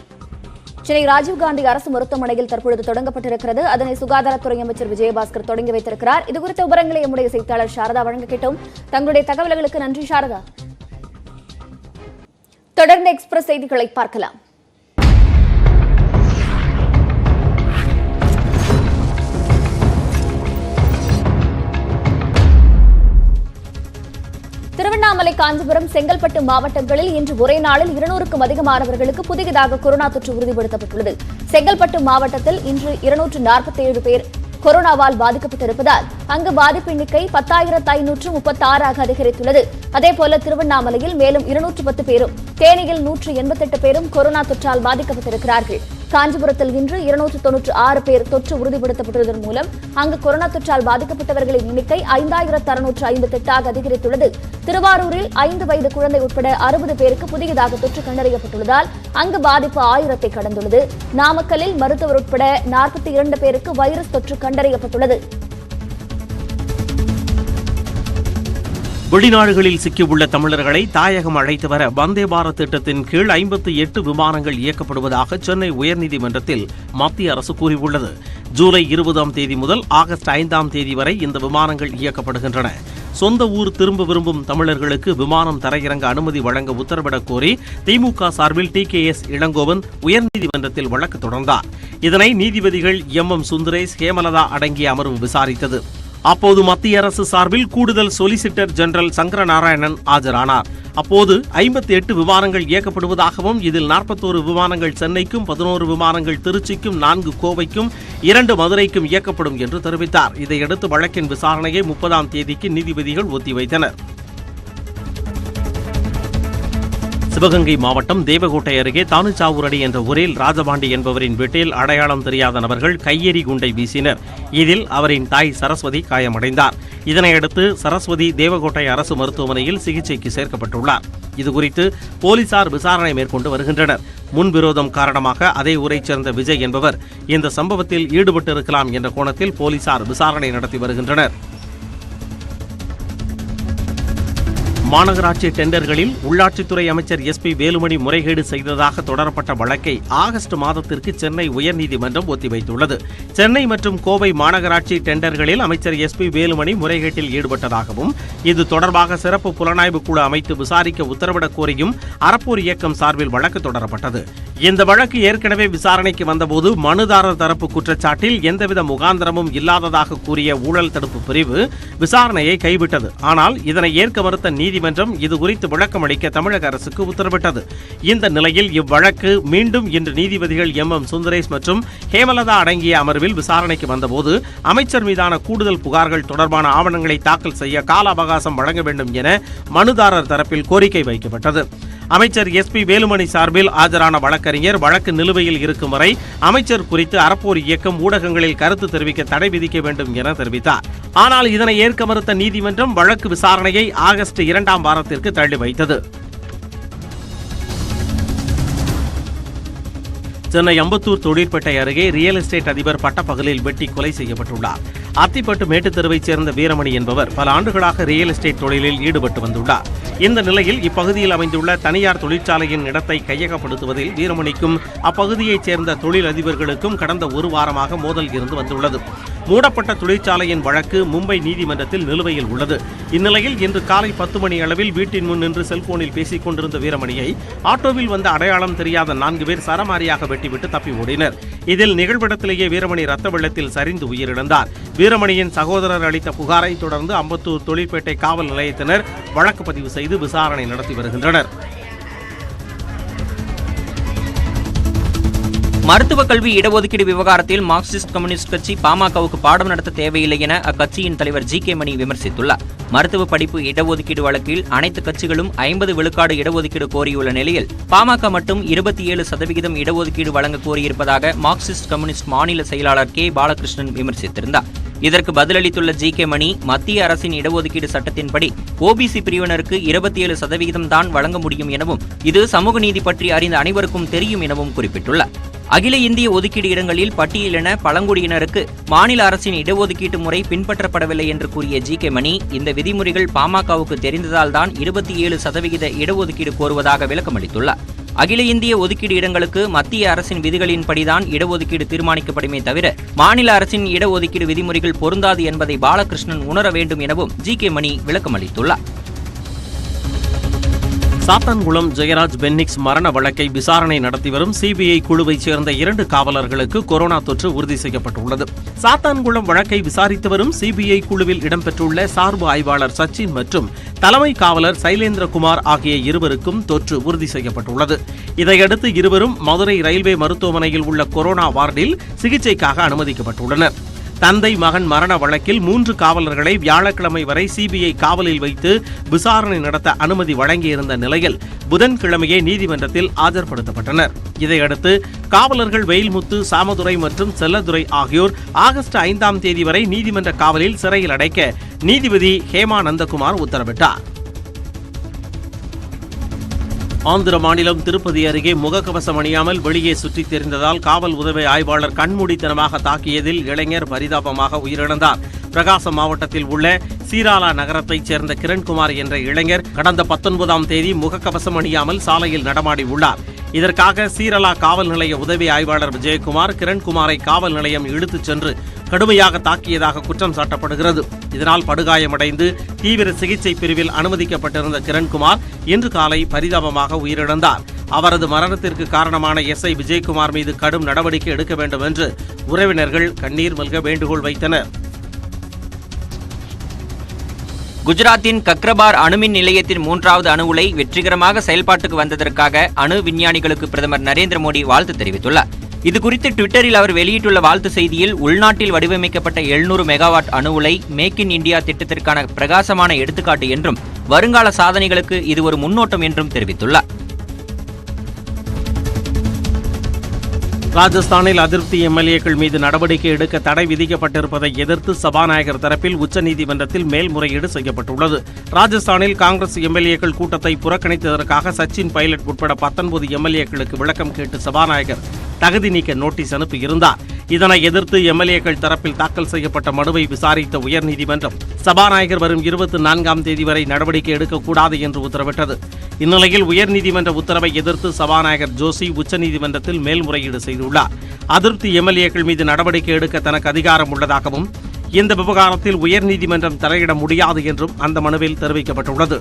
S1: சென்னை ராஜீவ்காந்தி அரசு மருத்துவமனையில் தற்பொழுது தொடங்கப்பட்டிருக்கிறது. அதனை சுகாதாரத்துறை அமைச்சர் விஜயபாஸ்கர் தொடங்கி வைத்திருக்கிறார். இதுகுறித்த விவரங்களை நம்முடைய செய்தியாளர் சாரதா வழங்க கேட்டோம். தங்களுடைய தகவல்களுக்கு நன்றி சாரதா. தொடர்ந்து எக்ஸ்பிரஸ் செய்திகளை பார்க்கலாம். திருவண்ணாமலை, காஞ்சிபுரம், செங்கல்பட்டு மாவட்டங்களில் இன்று ஒரே நாளில் 200க்கும் அதிகமானவர்களுக்கு புதியதாக கொரோனா தொற்று உறுதிப்படுத்தப்பட்டுள்ளது. செங்கல்பட்டு மாவட்டத்தில் இன்று 247 பேர் கொரோனாவால் பாதிக்கப்பட்டிருப்பதால் அங்கு பாதிப்பு எண்ணிக்கை 10,536 அதிகரித்துள்ளது. அதேபோல திருவண்ணாமலையில் மேலும் 210 பேரும், தேனியில் 188 பேரும் கொரோனா தொற்றால் பாதிக்கப்பட்டிருக்கிறார்கள். காஞ்சிபுரத்தில் இன்று 296 பேர் தொற்று உறுதிப்படுத்தப்பட்டதன் மூலம் அங்கு கொரோனா தொற்றால் பாதிக்கப்பட்டவர்களின் எண்ணிக்கை 5,658 அதிகரித்துள்ளது. திருவாரூரில் 5 வயது குழந்தை உட்பட 60 பேருக்கு புதியதாக தொற்று கண்டறியப்பட்டுள்ளதால் அங்கு பாதிப்பு 1000 கடந்துள்ளது. நாமக்கல்லில் மருத்துவர் உட்பட 42 பேருக்கு வைரஸ் தொற்று கண்டறியப்பட்டுள்ளது.
S4: வெளிநாடுகளில் சிக்கியுள்ள தமிழர்களை தாயகம் அழைத்து வர வந்தே பாரத் திட்டத்தின் கீழ் 58 விமானங்கள் இயக்கப்படுவதாக சென்னை உயர்நீதிமன்றத்தில் மத்திய அரசு கூறியுள்ளது. ஜூலை 20ஆம் தேதி முதல் ஆகஸ்ட் 5ஆம் தேதி வரை இந்த விமானங்கள் இயக்கப்படுகின்றன. சொந்த ஊர் திரும்ப விரும்பும் தமிழர்களுக்கு விமானம் தரையிறங்க அனுமதி வழங்க உத்தரவிடக் கோரி திமுக சார்பில் TKS இளங்கோவன் உயர்நீதிமன்றத்தில் வழக்கு தொடர்ந்தார். இதனை நீதிபதிகள் MM சுந்தரேஷ், ஹேமலதா அடங்கிய அமர்வு விசாரித்தது. அப்போது மத்திய அரசு சார்பில் கூடுதல் சொலிசிட்டர் ஜெனரல் சங்கரநாராயணன் ஆஜரானார். அப்போது 58 விமானங்கள் இயக்கப்படுவதாகவும் இதில் 41 விமானங்கள் சென்னைக்கும், 11 விமானங்கள் திருச்சிக்கும், 4 கோவைக்கும், 2 மதுரைக்கும் இயக்கப்படும் என்று தெரிவித்தார். இதையடுத்து வழக்கின் விசாரணையை 30ஆம் தேதிக்கு நீதிபதிகள் ஒத்திவைத்தனர். சிவகங்கை மாவட்டம் தேவகோட்டை அருகே தானுச்சாவூரடி என்ற ஊரில் ராஜபாண்டி என்பவரின் வீட்டில் அடையாளம் தெரியாத நபர்கள் கையெறி குண்டை வீசினர். இதில் அவரின் தாய் சரஸ்வதி காயமடைந்தார். இதனையடுத்து சரஸ்வதி தேவகோட்டை அரசு மருத்துவமனையில் சிகிச்சைக்கு சேர்க்கப்பட்டுள்ளார். இதுகுறித்து போலீசார் விசாரணை மேற்கொண்டு வருகின்றனர். முன்விரோதம் காரணமாக அதே ஊரைச் சேர்ந்த விஜய் என்பவர் இந்த சம்பவத்தில் ஈடுபட்டிருக்கலாம் என்ற கோணத்தில் போலீசார் விசாரணை நடத்தி வருகின்றனர். மாநகராட்சி டெண்டர்களில் உள்ளாட்சித்துறை அமைச்சர் SP வேலுமணி முறைகேடு செய்ததாக தொடரப்பட்ட வழக்கை ஆகஸ்ட் மாதத்திற்கு சென்னை உயர்நீதிமன்றம் ஒத்திவைத்துள்ளது. சென்னை மற்றும் கோவை மாநகராட்சி டெண்டர்களில் அமைச்சர் SP வேலுமணி முறைகேட்டில் ஈடுபட்டதாகவும் இது தொடர்பாக சிறப்பு புலனாய்வு குழு அமைத்து விசாரிக்க உத்தரவிடக் கோரியும் அறப்போர் இயக்கம் சார்பில் வழக்கு தொடரப்பட்டது. இந்த வழக்கு ஏற்கனவே விசாரணைக்கு வந்தபோது மனுதாரர் தரப்பு குற்றச்சாட்டில் எந்தவித முகாந்திரமும் இல்லாததாக கூறிய ஊழல் தடுப்பு பிரிவு விசாரணையை கைவிட்டது. ஆனால் இதனை ஏற்க மறுத்த நீதிமன்றம் இதுகுறித்து விளக்கம் அளிக்க தமிழக அரசுக்கு உத்தரவிட்டது. இந்த நிலையில் இவ்வழக்கு மீண்டும் இன்று நீதிபதிகள் MM சுந்தரேஷ் மற்றும் ஹேமலதா அடங்கிய அமர்வில் விசாரணைக்கு வந்தபோது அமைச்சர் மீதான கூடுதல் புகார்கள் தொடர்பான ஆவணங்களை தாக்கல் செய்ய கால அவகாசம் வழங்க வேண்டும் என மனுதாரர் தரப்பில் கோரிக்கை வைக்கப்பட்டது. அமைச்சர் SP வேலுமணி சார்பில் ஆஜரான வழக்கறிஞர் வழக்கு நிலுவையில் இருக்கும் வரை அமைச்சர் குறித்து அறப்போர் இயக்கம் ஊடகங்களில் கருத்து தெரிவிக்க தடை விதிக்க வேண்டும் என தெரிவித்தார். ஆனால் இதனை ஏற்க மறுத்த நீதிமன்றம் வழக்கு விசாரணையை ஆகஸ்ட் 2ஆம் வாரத்திற்கு தள்ளி வைத்தது. சென்னை அம்பத்தூர் தொழிற்பேட்டை அருகே ரியல் எஸ்டேட் அதிபர் பட்டப்பகலில் வெட்டி கொலை செய்யப்பட்டுள்ளார். அத்திப்பட்டு மேட்டுத்தெருவைச் சேர்ந்த வீரமணி என்பவர் பல ஆண்டுகளாக ரியல் எஸ்டேட் தொழிலில் ஈடுபட்டு வந்துள்ளார். இந்த நிலையில் இப்பகுதியில் அமைந்துள்ள தனியார் தொழிற்சாலையின் இடத்தை கையகப்படுத்துவதில் வீரமணிக்கும் அப்பகுதியைச் சேர்ந்த தொழிலதிபர்களுக்கும் கடந்த ஒரு வாரமாக மோதல் இருந்து வந்துள்ளது. மூடப்பட்ட தொழிற்சாலையின் வழக்கு மும்பை நீதிமன்றத்தில் நிலுவையில் உள்ளது. இந்நிலையில் இன்று காலை 10 மணி அளவில் வீட்டின் முன் நின்று செல்போனில் பேசிக் கொண்டிருந்த வீரமணியை ஆட்டோவில் வந்த அடையாளம் தெரியாத 4 பேர் சரமாரியாக வெட்டிவிட்டு தப்பி ஓடினர். இதில் நிகழ்விடத்திலேயே வீரமணி ரத்த வெள்ளத்தில் சரிந்து உயிரிழந்தார். வீரமணியின் சகோதரர் அளித்த புகாரை தொடர்ந்து அம்பத்தூர் தொழிற்பேட்டை காவல் நிலையத்தினர் வழக்கு பதிவு செய்து விசாரணை நடத்தி வருகின்றனர்.
S7: மருத்துவ கல்வி இடஒதுக்கீடு விவகாரத்தில் மார்க்சிஸ்ட் கம்யூனிஸ்ட் கட்சி பாமகவுக்கு பாடம் நடத்த தேவையில்லை என அக்கட்சியின் தலைவர் GK மணி விமர்சித்துள்ளார். மருத்துவ படிப்பு இடஒதுக்கீடு வழக்கில் அனைத்து கட்சிகளும் 50 விழுக்காடு இடஒதுக்கீடு கோரியுள்ள நிலையில் பாமக மட்டும் 27% இடஒதுக்கீடு வழங்க கோரியிருப்பதாக மார்க்சிஸ்ட் கம்யூனிஸ்ட் மாநில செயலாளர் K பாலகிருஷ்ணன் விமர்சித்திருந்தார். இதற்கு பதிலளித்துள்ள GK மணி, மத்திய அரசின் இடஒதுக்கீடு சட்டத்தின்படி OBC பிரிவினருக்கு 27% தான் வழங்க முடியும் எனவும் இது சமூக நீதி பற்றி அறிந்த அனைவருக்கும் தெரியும் எனவும் குறிப்பிட்டுள்ளார். அகில இந்திய ஒதுக்கீடு இடங்களில் பட்டியலின பழங்குடியினருக்கு மாநில அரசின் இடஒதுக்கீட்டு முறை பின்பற்றப்படவில்லை என்று கூறிய GK மணி, இந்த விதிமுறைகள் பாமகவுக்கு தெரிந்ததால் தான் 27% இடஒதுக்கீடு கோருவதாக விளக்கமளித்துள்ளார். அகில இந்திய ஒதுக்கீடு இடங்களுக்கு மத்திய அரசின் விதிகளின்படிதான் இடஒதுக்கீடு தீர்மானிக்கப்படுமே தவிர மாநில அரசின் இடஒதுக்கீடு விதிமுறைகள் பொருந்தாது என்பதை பாலகிருஷ்ணன் உணர வேண்டும் எனவும் GK மணி விளக்கமளித்துள்ளார்.
S4: சாத்தான்குளம் ஜெயராஜ் பென்னிக்ஸ் மரண வழக்கை விசாரணை நடத்தி வரும் CBI குழுவைச் சேர்ந்த 2 காவலர்களுக்கு கொரோனா தொற்று உறுதி செய்யப்பட்டுள்ளது. சாத்தான்குளம் வழக்கை விசாரித்து வரும் CBI குழுவில் இடம்பெற்றுள்ள சார்பு ஆய்வாளர் சச்சின் மற்றும் தலைமை காவலர் சைலேந்திரகுமார் ஆகிய இருவருக்கும் தொற்று உறுதி செய்யப்பட்டுள்ளது. இதையடுத்து இருவரும் மதுரை ரயில்வே மருத்துவமனையில் உள்ள கொரோனா வார்டில் சிகிச்சைக்காக அனுமதிக்கப்பட்டுள்ளனர். தந்தை மகன் மரண வழக்கில் 3 காவலர்களை வியாழக்கிழமை வரை CBI காவலில் வைத்து விசாரணை நடத்த அனுமதி வழங்கியிருந்த நிலையில் புதன்கிழமையே நீதிமன்றத்தில் ஆஜர்படுத்தப்பட்டனர். இதையடுத்து காவலர்கள் வெயில்முத்து, சாமதுரை மற்றும் செல்லதுரை ஆகியோர் ஆகஸ்ட் 5ஆம் தேதி வரை நீதிமன்ற காவலில் சிறையில் அடைக்க நீதிபதி ஹேமா நந்தகுமார் உத்தரவிட்டார். ஆந்திர மாநிலம் திருப்பதி அருகே முகக்கவசம் அணியாமல் வெளியே சுற்றித் திரிந்ததால் காவல் உதவி ஆய்வாளர் கண்மூடித்தனமாக தாக்கியதில் இளைஞர் பரிதாபமாக உயிரிழந்தார். பிரகாசம் மாவட்டத்தில் உள்ள சீராலா நகரத்தைச் சேர்ந்த கிரண்குமார் என்ற இளைஞர் கடந்த 19ஆம் தேதி முகக்கவசம் அணியாமல் சாலையில் நடமாடி உள்ளார். இதற்காக சீரலா காவல் நிலைய உதவி ஆய்வாளர் விஜயகுமார் கிரண்குமாரை காவல் நிலையம் இழுத்துச் சென்று கடுமையாக தாக்கியதாக குற்றம் சாட்டப்படுகிறது. இதனால் படுகாயமடைந்து தீவிர சிகிச்சை பிரிவில் அனுமதிக்கப்பட்டிருந்த கிரண்குமார் இன்று காலை பரிதாபமாக உயிரிழந்தார். அவரது மரணத்திற்கு காரணமான எஸ்ஐ விஜயகுமார் மீது கடும் நடவடிக்கை எடுக்க வேண்டும் என்று உறவினர்கள் கண்ணீர் மல்க வேண்டுகோள் வைத்தனர்.
S7: குஜராத்தின் கக்ரபார் அணுமின் நிலையத்தின் 3வது அணு உலை வெற்றிகரமாக செயல்பாட்டுக்கு வந்ததற்காக அணு விஞ்ஞானிகளுக்கு பிரதமர் நரேந்திர மோடி வாழ்த்து தெரிவித்துள்ளார். இதுகுறித்து ட்விட்டரில் அவர் வெளியிட்டுள்ள வாழ்த்து செய்தியில் உள்நாட்டில் வடிவமைக்கப்பட்ட 700 மெகாவாட் அணு உலை மேக் இன் இந்தியா திட்டத்திற்கான பிரகாசமான எடுத்துக்காட்டு என்றும் வருங்கால சாதனைகளுக்கு இது ஒரு முன்னோட்டம் என்றும் தெரிவித்துள்ளார்.
S4: ராஜஸ்தானில் அதிருப்தி எம்எல்ஏக்கள் மீது நடவடிக்கை எடுக்க தடை விதிக்கப்பட்டிருப்பதை எதிர்த்து சபாநாயகர் தரப்பில் உச்சநீதிமன்றத்தில் மேல்முறையீடு செய்யப்பட்டுள்ளது. ராஜஸ்தானில் காங்கிரஸ் எம்எல்ஏக்கள் கூட்டத்தை புறக்கணித்ததற்காக சச்சின் பைலட் உட்பட 19 எம்எல்ஏக்களுக்கு விளக்கம் கேட்டு சபாநாயகர் தகுதி நீக்க நோட்டீஸ் அனுப்பியிருந்தார். இதனை எதிர்த்து எம்எல்ஏக்கள் தரப்பில் தாக்கல் செய்யப்பட்ட மனுவை விசாரித்த உயர்நீதிமன்றம் சபாநாயகர் வரும் 24ஆம் தேதி வரை நடவடிக்கை எடுக்கக்கூடாது என்று உத்தரவிட்டது. இந்நிலையில் உயர்நீதிமன்ற உத்தரவை எதிர்த்து சபாநாயகர் ஜோஷி உச்சநீதிமன்றத்தில் மேல்முறையீடு செய்துள்ளார். அதிருப்தி எம்எல்ஏக்கள் மீது நடவடிக்கை எடுக்க தனக்கு அதிகாரம் உள்ளதாகவும் இந்த விவகாரத்தில் உயர்நீதிமன்றம் தலையிட முடியாது என்றும் அந்த மனுவில் தெரிவிக்கப்பட்டுள்ளது.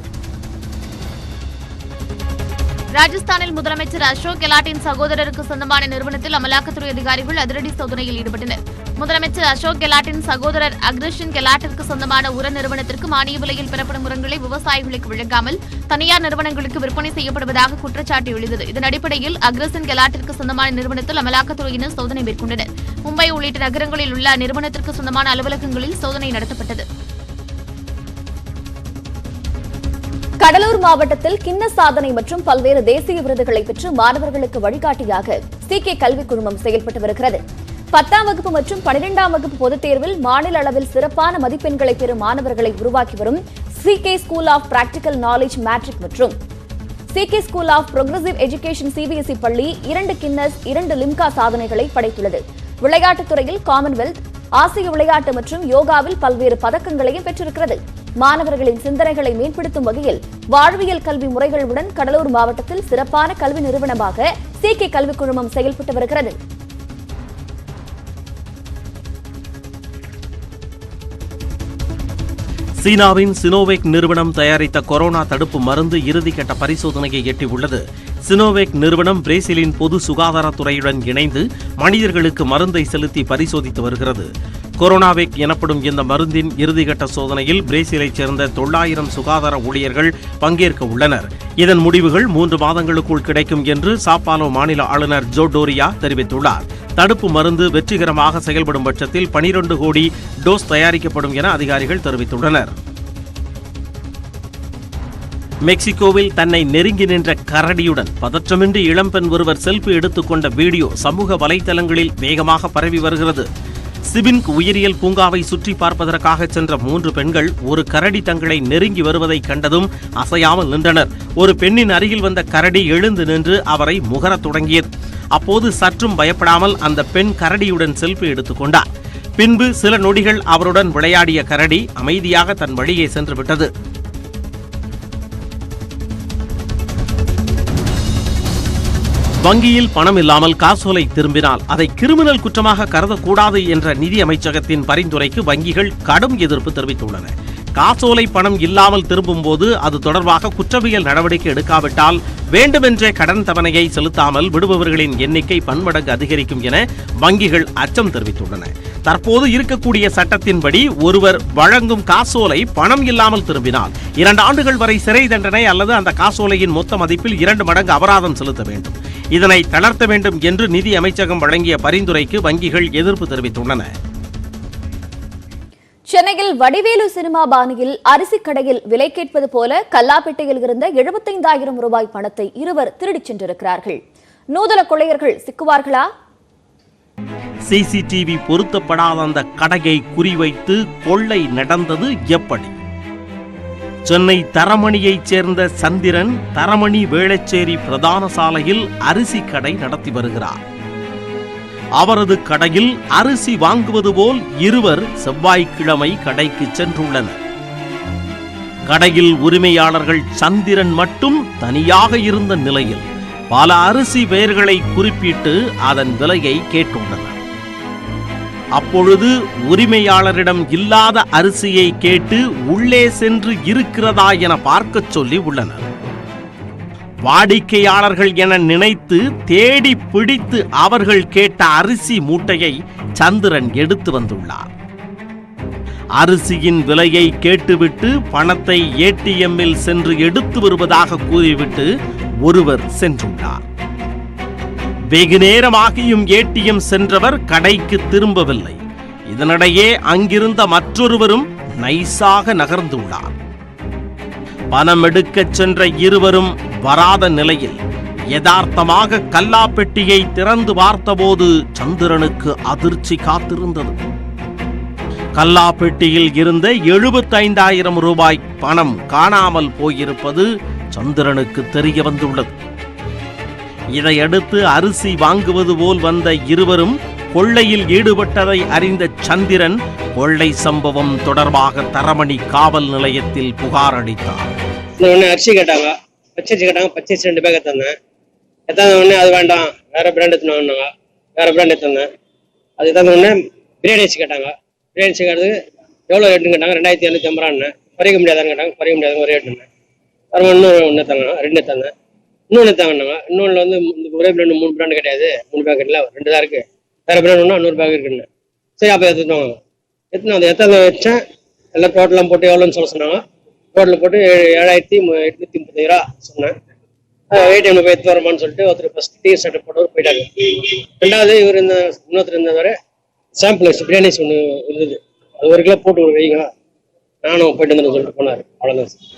S8: ராஜஸ்தானில் முதலமைச்சர் அசோக் கெலாட்டின் சகோதரருக்கு சொந்தமான நிறுவனத்தில் அமலாக்கத்துறை அதிகாரிகள் அதிரடி சோதனையில் ஈடுபட்டனர். முதலமைச்சர் அசோக் கெலாட்டின் சகோதரர் அக்ரஷன் கெலாட்டிற்கு சொந்தமான உர நிறுவனத்திற்கு மானிய விலையில் பெறப்படும் உரங்களை விவசாயிகளுக்கு வழங்காமல் தனியார் நிறுவனங்களுக்கு விற்பனை செய்யப்படுவதாக குற்றச்சாட்டு எழுந்தது. இதன் அடிப்படையில் அக்ரஷன் கெலாட்டிற்கு சொந்தமான நிறுவனத்தில் அமலாக்கத்துறையினர் சோதனை மேற்கொண்டனர். மும்பை உள்ளிட்ட நகரங்களில் உள்ள நிறுவனத்திற்கு சொந்தமான அலுவலகங்களில் சோதனை நடத்தப்பட்டது.
S1: கடலூர் மாவட்டத்தில் கிண்ண சாதனை மற்றும் பல்வேறு தேசிய விருதுகளை பெற்று மாணவர்களுக்கு வழிகாட்டியாக CK கல்விக் குழுமம் செயல்பட்டு வருகிறது. 10ஆம் வகுப்பு மற்றும் 12ஆம் வகுப்பு பொதுத் தேர்வில் மாநில அளவில் சிறப்பான மதிப்பெண்களை பெறும் மாணவர்களை உருவாக்கி வரும் CK school of practical knowledge matric மற்றும் CK school of progressive education CBSE பள்ளி 2 கின்னஸ் 2 லிம்கா சாதனைகளை படைத்துள்ளது. விளையாட்டுத் துறையில் காமன்வெல்த், ஆசிய விளையாட்டு மற்றும் யோகாவில் பல்வேறு பதக்கங்களையும் பெற்றிருக்கிறது. மாணவர்களின் சிந்தனைகளை மேம்படுத்தும் வகையில் வாழ்வியல் கல்வி முறைகளுடன் கடலூர் மாவட்டத்தில் சிறப்பான கல்வி நிறுவனமாக CK கல்விக் குழுமம் செயல்பட்டு வருகிறது.
S4: சீனாவின் சினோவேக் நிறுவனம் தயாரித்த கொரோனா தடுப்பு மருந்து இறுதிக்கட்ட பரிசோதனையை எட்டியுள்ளது. சினோவேக் நிறுவனம் பிரேசிலின் பொது சுகாதாரத்துறையுடன் இணைந்து மனிதர்களுக்கு மருந்தை செலுத்தி பரிசோதித்து வருகிறது. கொரோனாவேக் எனப்படும் இந்த மருந்தின் இறுதிக்கட்ட சோதனையில் பிரேசிலைச் சேர்ந்த 900 சுகாதார ஊழியர்கள் பங்கேற்க உள்ளனர். இதன் முடிவுகள் 3 மாதங்களுக்குள் கிடைக்கும் என்று சாப்பாலோ மாநில ஆளுநர் ஜோ டோரியா தெரிவித்துள்ளார். தடுப்பு மருந்து வெற்றிகரமாக செயல்படும் பட்சத்தில் 12 கோடி டோஸ் தயாரிக்கப்படும் என அதிகாரிகள் தெரிவித்துள்ளனர். மெக்சிகோவில் தன்னை நெருங்கி நின்ற கரடியுடன் பதற்றமின்றி இளம்பெண் ஒருவர் செல்ஃபி எடுத்துக்கொண்ட வீடியோ சமூக வலைதளங்களில் வேகமாக பரவி வருகிறது. சிபின்க் உயிரியல் பூங்காவை சுற்றி பார்ப்பதற்காக சென்ற 3 பெண்கள் ஒரு கரடி தங்களை நெருங்கி வருவதை கண்டதும் அசையாமல் நின்றனர். ஒரு பெண்ணின் அருகில் வந்த கரடி எழுந்து நின்று அவரை முகரத் தொடங்கியது. அப்போது சற்றும் பயப்படாமல் அந்த பெண் கரடியுடன் செல்ஃபி எடுத்துக்கொண்டார். பின்பு சில நொடிகள் அவருடன் விளையாடிய கரடி அமைதியாக தன் வழியே சென்று விட்டது. வங்கியில் பணம் இல்லாமல் காசோலை திரும்பினால் அதை கிரிமினல் குற்றமாக கருதக்கூடாது என்ற நிதி அமைச்சகத்தின் பரிந்துரைக்கு வங்கிகள் கடும் எதிர்ப்பு தெரிவித்துள்ளன. காசோலை பணம் இல்லாமல் திரும்பும் போது அது தொடர்பாக குற்றவியல் நடவடிக்கை எடுக்காவிட்டால் வேண்டுமென்றே கடன் தவணையை செலுத்தாமல் விடுபவர்களின் எண்ணிக்கை பன்மடங்கு அதிகரிக்கும் என வங்கிகள் அச்சம் தெரிவித்துள்ளன. தற்போது இருக்கக்கூடிய சட்டத்தின்படி ஒருவர் வழங்கும் காசோலை பணம் இல்லாமல் திரும்பினால் 2 ஆண்டுகள் வரை சிறை தண்டனை அல்லது அந்த காசோலையின் மொத்த மதிப்பில் 2 மடங்கு அபராதம் செலுத்த வேண்டும். இதனை தளர்த்த வேண்டும் என்று நிதி அமைச்சகம் வழங்கிய பரிந்துரைக்கு வங்கிகள் எதிர்ப்பு தெரிவித்துள்ளன.
S1: சென்னையில் வடிவேலு சினிமா பாணியில் அரிசி கடையில் விலை கேட்பது போல கல்லாப்பேட்டையில் இருந்த 75,000 ரூபாய் பணத்தை இருவர் திருடிச் சென்றிருக்கிறார்கள். நூதன கொள்ளையர்கள் சிக்குவார்களா?
S4: சிசிடிவி பொருத்தப்படாத அந்த கடையை குறிவைத்து கொள்ளை நடந்தது எப்படி? சென்னை தரமணியைச் சேர்ந்த சந்திரன் தரமணி வேளச்சேரி பிரதான சாலையில் அரிசி கடை நடத்தி வருகிறார். அவரது கடையில் அரிசி வாங்குவது போல் இருவர் செவ்வாய்க்கிழமை கடைக்கு சென்றுள்ளனர். கடையில் உரிமையாளர்கள் சந்திரன் மட்டும் தனியாக இருந்த நிலையில் பல அரிசி பெயர்களை குறிப்பிட்டு அதன் விலையை கேட்டுள்ளனர். அப்பொழுது உரிமையாளரிடம் இல்லாத அரிசியை கேட்டு உள்ளே சென்று இருக்கிறதா என பார்க்கச் சொல்லி உள்ளனர். வாடிக்கையாளர்கள் என நினைத்து தேடி பிடித்து அவர்கள் கேட்ட அரிசி மூட்டையை சந்திரன் எடுத்து வந்துள்ளார். அரிசியின் விலையை கேட்டுவிட்டு பணத்தை ஏடிஎம்மில் சென்று எடுத்து வருவதாக கூறிவிட்டு ஒருவர் சென்றுள்ளார். வெகு நேரமாகியும் ஏடிஎம் சென்றவர் கடைக்கு திரும்பவில்லை. இதனிடையே அங்கிருந்த மற்றொருவரும் நைஸாக நகர்ந்துள்ளார். பணம் எடுக்கச் சென்ற இருவரும் வராத நிலையில் யதார்த்தமாக கல்லாப்பெட்டியை திறந்து பார்த்தபோது சந்திரனுக்கு அதிர்ச்சி காத்திருந்தது. கல்லாப்பெட்டியில் இருந்த 75,000 ரூபாய் பணம் காணாமல் போயிருப்பது சந்திரனுக்கு தெரிய வந்துள்ளது. இதையடுத்து அரிசி வாங்குவது போல் வந்த இருவரும் கொள்ளையில் ஈடுபட்டதை அறிந்த சந்திரன் கொள்ளை சம்பவம் தொடர்பாக தரமணி காவல் நிலையத்தில் புகார் அளித்தார்.
S9: அரிசி கேட்டாங்க, பச்சரிசி கேட்டாங்க. பச்சரிசி 2 பேக்கெட் தந்தேன். எத்தாந்த உடனே அது வேண்டாம், வேற பிராண்ட் எடுத்துனாங்க. வேற பிராண்ட் எடுத்தேன். அது எத்தாந்த உடனே பிரியாணி அரிசி கேட்டாங்க. பிரியாணி அரிசி கேட்டது எவ்வளோ ரேட்டுன்னு கேட்டாங்க. 2,250 குறைக்க முடியாதான்னு கேட்டாங்க. குறைக்க முடியாத ஒரு ரேட்டுன்னு அப்புறம் ஒன்று தந்தாங்க. 2 தந்தேன். இன்னொன்று தாங்கன்னாங்க. இன்னொன்று வந்து ஒரே பிராண்டு 3 பிராண்டு கிடையாது, 3 பேக்கெட்டில் 2 தான் இருக்குது. வேறு பிராண்ட் ஒன்றா 100 பேக்கெட் இருக்குன்னு. சரி அப்போ எடுத்துட்டோம். அது எத்தனை வச்சேன் எல்லாம் டோட்டலாம் போட்டு எவ்வளோன்னு சொல்ல சொன்னாங்க. டோட்டல் போட்டு 7,830 ரூபா சொன்னேன். ஏடிஎம்ல போய் எடுத்து வரமான்னு சொல்லிட்டு ஒருத்தர் ஃபர்ஸ்ட் டீ ஷர்ட் போட்டவர் போயிட்டாங்க. ரெண்டாவது இவர் இன்னொருத்தர் இருந்தவரை சாம்பிள் பிரியாணி ஒன்று இருந்தது, அது 1 கிலோ போட்டு வைங்க, நானும் போயிட்டு இருந்தேன்னு சொல்லிட்டு போனார். அவ்வளோதான் சார்.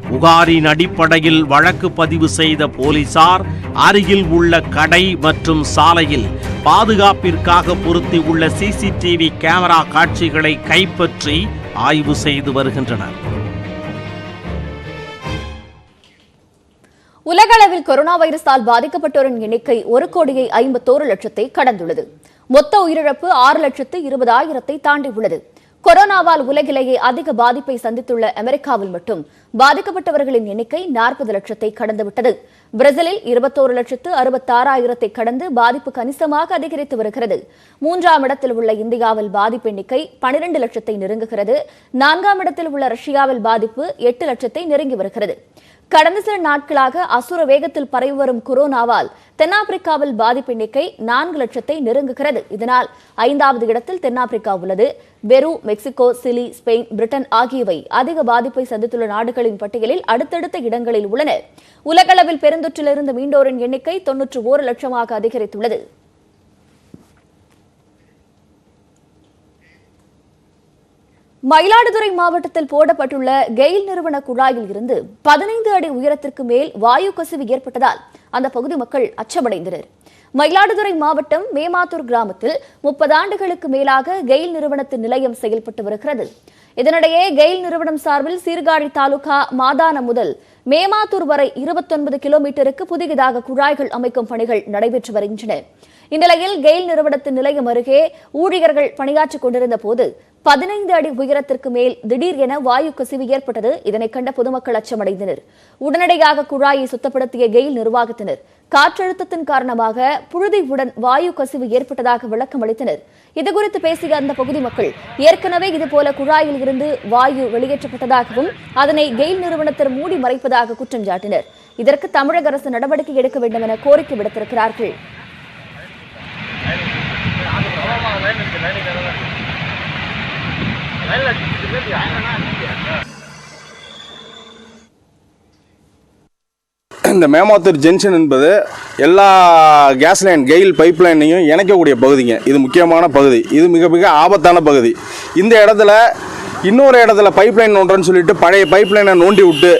S4: புகாரின் அடிப்படையில் வழக்கு பதிவு செய்த போலீசார் அருகில் உள்ள கடை மற்றும் சாலையில் பாதுகாப்பிற்காக பொருத்தி உள்ள சிசிடிவி கேமரா காட்சிகளை கைப்பற்றி ஆய்வு செய்து வருகின்றனர்.
S1: உலகளவில் கொரோனா வைரஸால் பாதிக்கப்பட்டோரின் எண்ணிக்கை 1,51,00,000 கடந்துள்ளது. மொத்த உயிரிழப்பு 6,20,000 தாண்டியுள்ளது. கொரோனாவால் உலகிலேயே அதிக பாதிப்பை சந்தித்துள்ள அமெரிக்காவில் மட்டும் பாதிக்கப்பட்டவர்களின் எண்ணிக்கை 40 லட்சத்தை கடந்துவிட்டது. பிரேசிலில் 21,66,000 கடந்து பாதிப்பு கணிசமாக அதிகரித்து வருகிறது. 3ஆம் இடத்தில் உள்ள இந்தியாவில் பாதிப்பு எண்ணிக்கை 12 லட்சத்தை நெருங்குகிறது. 4ஆம் இடத்தில் உள்ள ரஷ்யாவில் பாதிப்பு 8 லட்சத்தை நெருங்கி வருகிறது. கடந்த சில நாட்களாக அசுர வேகத்தில் பரவி வரும் கொரோனாவால் தென்னாப்பிரிக்காவில் பாதிப்பு எண்ணிக்கை 4 லட்சத்தை நெருங்குகிறது. இதனால் 5வது இடத்தில் தென்னாப்பிரிக்கா உள்ளது. பெரு, மெக்சிகோ, சிலி, ஸ்பெயின், பிரிட்டன் ஆகியவை அதிக பாதிப்பை சந்தித்துள்ள நாடுகளின் பட்டியலில் அடுத்தடுத்த இடங்களில் உள்ளன. உலகளவில் பெருந்தொற்றிலிருந்து மீண்டோரின் எண்ணிக்கை 91 லட்சமாக அதிகரித்துள்ளது. மயிலாடுதுறை மாவட்டத்தில் போடப்பட்டுள்ள கெயில் நிறுவன குழாயில் இருந்து 15 அடி உயரத்திற்கு மேல் வாயு கசிவு ஏற்பட்டதால் அந்த பகுதி மக்கள் அச்சமடைந்தனர். மயிலாடுதுறை மாவட்டம் மேமாத்தூர் கிராமத்தில் 30 ஆண்டுகளுக்கு மேலாக கெயில் நிறுவனத்தின் நிலையம் செயல்பட்டு வருகிறது. இதனிடையே கெயில் நிறுவனம் சார்பில் சீர்காழி தாலுகா மாதானம் முதல் மேமாத்தூர் வரை 29 கிலோமீட்டருக்கு புதியதாக குழாய்கள் அமைக்கும் பணிகள் நடைபெற்று வருகின்றன. இந்நிலையில் கெயில் நிறுவனத்தின் நிலையம் அருகே ஊழியர்கள் பணியாற்றிக் கொண்டிருந்த போது 15 அடி உயரத்திற்கு மேல் திடீர் என வாயு கசிவு ஏற்பட்டது. இதனை கண்ட பொதுமக்கள் அச்சமடைந்தனர். உடனடியாக குழாயை சுத்தப்படுத்திய கெயில் நிர்வாகத்தினர் காற்றழுத்தத்தின் காரணமாக புழுதியுடன் வாயு கசிவு ஏற்பட்டதாக விளக்கம் அளித்தனர். இதுகுறித்து பேசிய அந்த பகுதி மக்கள் ஏற்கனவே இதுபோல குழாயில் இருந்து வாயு வெளியேற்றப்பட்டதாகவும் அதனை கெயில் நிறுவனத்தினர் மூடி மறைப்பதாக குற்றம் சாட்டினர். இதற்கு தமிழக அரசு நடவடிக்கை எடுக்க வேண்டும் என கோரிக்கை விடுத்திருக்கிறார்கள்.
S10: இந்த மேமாத்தூர் ஜங்ஷன் என்பது எல்லா கேஸ் லைன் கெயில் பைப் லைனையும் இணைக்கக்கூடிய பகுதிங்க. இது முக்கியமான பகுதி. இது மிக மிக ஆபத்தான பகுதி. இந்த இடத்துல இன்னொரு இடத்துல பைப் லைன் நோண்டுறேன்னு சொல்லிட்டு பழைய பைப் லைனை நோண்டி விட்டு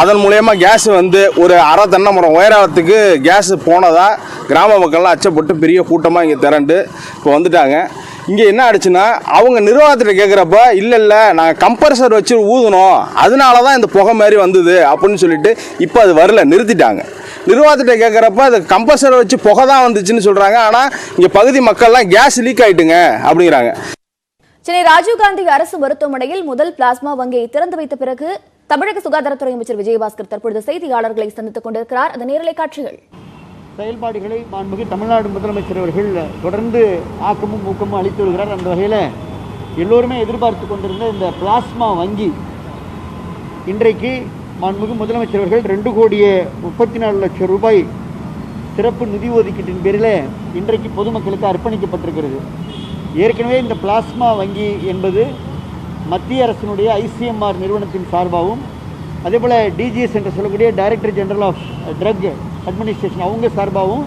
S10: அதன் மூலயமா கேஸ் வந்து ஒரு அரை தென்னை மரம் உயரத்துக்கு கேஸ் போனதாக கிராம மக்கள்லாம் அச்சப்பட்டு பெரிய கூட்டமாக இங்கே திரண்டு இப்போ வந்துட்டாங்க. இங்கே என்ன ஆயிடுச்சுன்னா அவங்க நிர்வாகத்திட்ட கேட்குறப்ப இல்லை நாங்கள் கம்ப்ரஸர் வச்சு ஊதுனோம், அதனால தான் இந்த புகை மாதிரி வந்தது அப்படின்னு சொல்லிட்டு இப்போ அது வரல, நிறுத்திட்டாங்க. நிர்வாகத்திட்ட கேட்குறப்ப அது கம்ப்ரஸரை வச்சு புகை தான் வந்துச்சுன்னு சொல்கிறாங்க. ஆனால் இங்கே பகுதி மக்கள்லாம் கேஸ் லீக் ஆகிட்டுங்க அப்படிங்கிறாங்க.
S1: சென்னை ராஜீவ்காந்தி அரசு மருத்துவமனையில் முதல் பிளாஸ்மா வங்கியை திறந்து வைத்த பிறகு தமிழக சுகாதாரத்துறை அமைச்சர் விஜயபாஸ்கர் தற்பொழுது செய்தியாளர்களை சந்தித்துக் கொண்டிருக்கிறார். அந்த நேரலை காட்சிகள்.
S2: செயல்பாடுகளை மாண்புமிகு தமிழ்நாடு முதலமைச்சர் அவர்கள் தொடர்ந்து ஆக்கமும் ஊக்கமும் அளித்து வருகிறார். அந்த வகையில் எல்லோருமே எதிர்பார்த்து கொண்டிருந்த இந்த பிளாஸ்மா வங்கி இன்றைக்கு மாண்புமிகு முதலமைச்சர் அவர்கள் 2,34,00,000 ரூபாய் சிறப்பு நிதி ஒதுக்கீட்டின் பேரில் இன்றைக்கு பொதுமக்களுக்கு அர்ப்பணிக்கப்பட்டிருக்கிறது. ஏற்கனவே இந்த பிளாஸ்மா வங்கி என்பது மத்திய அரசினுடைய ICMR நிறுவனத்தின் சார்பாகவும் அதேபோல் DGS என்று சொல்லக்கூடிய director general of drug administration அவங்க சார்பாகவும்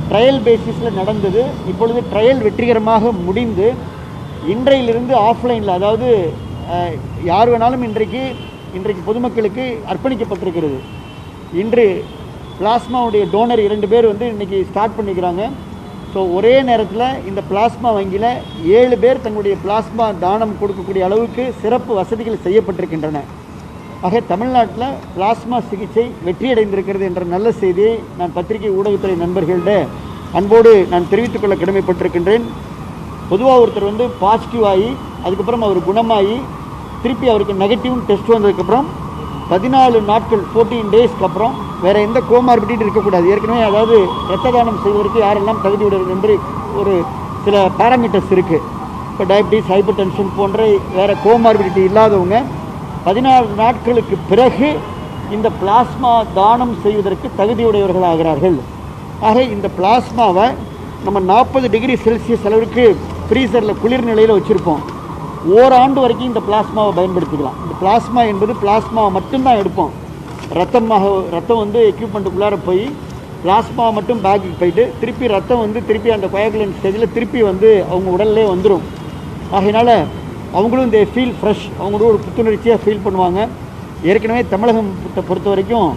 S2: ட்ரையல் பேசிஸில் நடந்தது. இப்பொழுது ட்ரையல் வெற்றிகரமாக முடிந்து இன்றையிலிருந்து ஆஃப்லைனில், அதாவது யார் வேணாலும் இன்றைக்கு பொதுமக்களுக்கு அர்ப்பணிக்கப்பட்டிருக்கிறது. இன்று பிளாஸ்மாவுடைய டோனர் 2 பேர் இன்றைக்கி ஸ்டார்ட் பண்ணிக்கிறாங்க. ஸோ ஒரே நேரத்தில் இந்த பிளாஸ்மா வங்கியில் 7 பேர் தங்களுடைய பிளாஸ்மா தானம் கொடுக்கக்கூடிய அளவுக்கு சிறப்பு வசதிகள் செய்யப்பட்டிருக்கின்றன. ஆக தமிழ்நாட்டில் பிளாஸ்மா சிகிச்சை வெற்றியடைந்திருக்கிறது என்ற நல்ல செய்தியை நான் பத்திரிகை ஊடகத்துறை நண்பர்களிட அன்போடு நான் தெரிவித்துக் கொள்ள கடமைப்பட்டிருக்கின்றேன். பொதுவாக ஒருத்தர் பாசிட்டிவ் ஆகி அதுக்கப்புறம் அவர் குணமாகி திருப்பி அவருக்கு நெகட்டிவ் டெஸ்ட் வந்ததுக்கப்புறம் 14 நாட்கள் 14 டேஸ்க்கு அப்புறம் வேறு எந்த கோமார்பிடிட்டி இருக்கக்கூடாது. ஏற்கனவே அதாவது இரத்த தானம் செய்வதற்கு யாரெல்லாம் தகுதி உடையது என்று ஒரு சில பேராமீட்டர்ஸ் இருக்குது. இப்போ டயபிட்டிஸ், ஹைப்பர் டென்ஷன் போன்ற வேறு கோமார்பிடிட்டி இல்லாதவங்க 14 நாட்களுக்கு பிறகு இந்த பிளாஸ்மா தானம் செய்வதற்கு தகுதியுடையவர்கள் ஆகிறார்கள். ஆக இந்த பிளாஸ்மாவை நம்ம 40 டிகிரி செல்சியஸ் அளவிற்கு ஃப்ரீசரில் குளிர் நிலையில் வச்சுருப்போம். ஓராண்டு வரைக்கும் இந்த பிளாஸ்மாவை பயன்படுத்திக்கலாம். இந்த பிளாஸ்மா என்பது பிளாஸ்மாவை மட்டும்தான் எடுப்போம். ரத்தம் எக்யூப்மெண்ட்டுக்குள்ளார போய் பிளாஸ்மாவை மட்டும் பேக்குக்கு போயிட்டு திருப்பி ரத்தம் திருப்பி அந்த கோயாகுலன்ட் ஸ்டேஜில் திருப்பி அவங்க உடல்லே வந்துடும். ஆகையினால் அவங்களும் தே ஃபீல் ஃப்ரெஷ், அவங்களும் ஒரு புத்துணர்ச்சியாக ஃபீல் பண்ணுவாங்க. ஏற்கனவே தமிழகத்தை பொறுத்த வரைக்கும்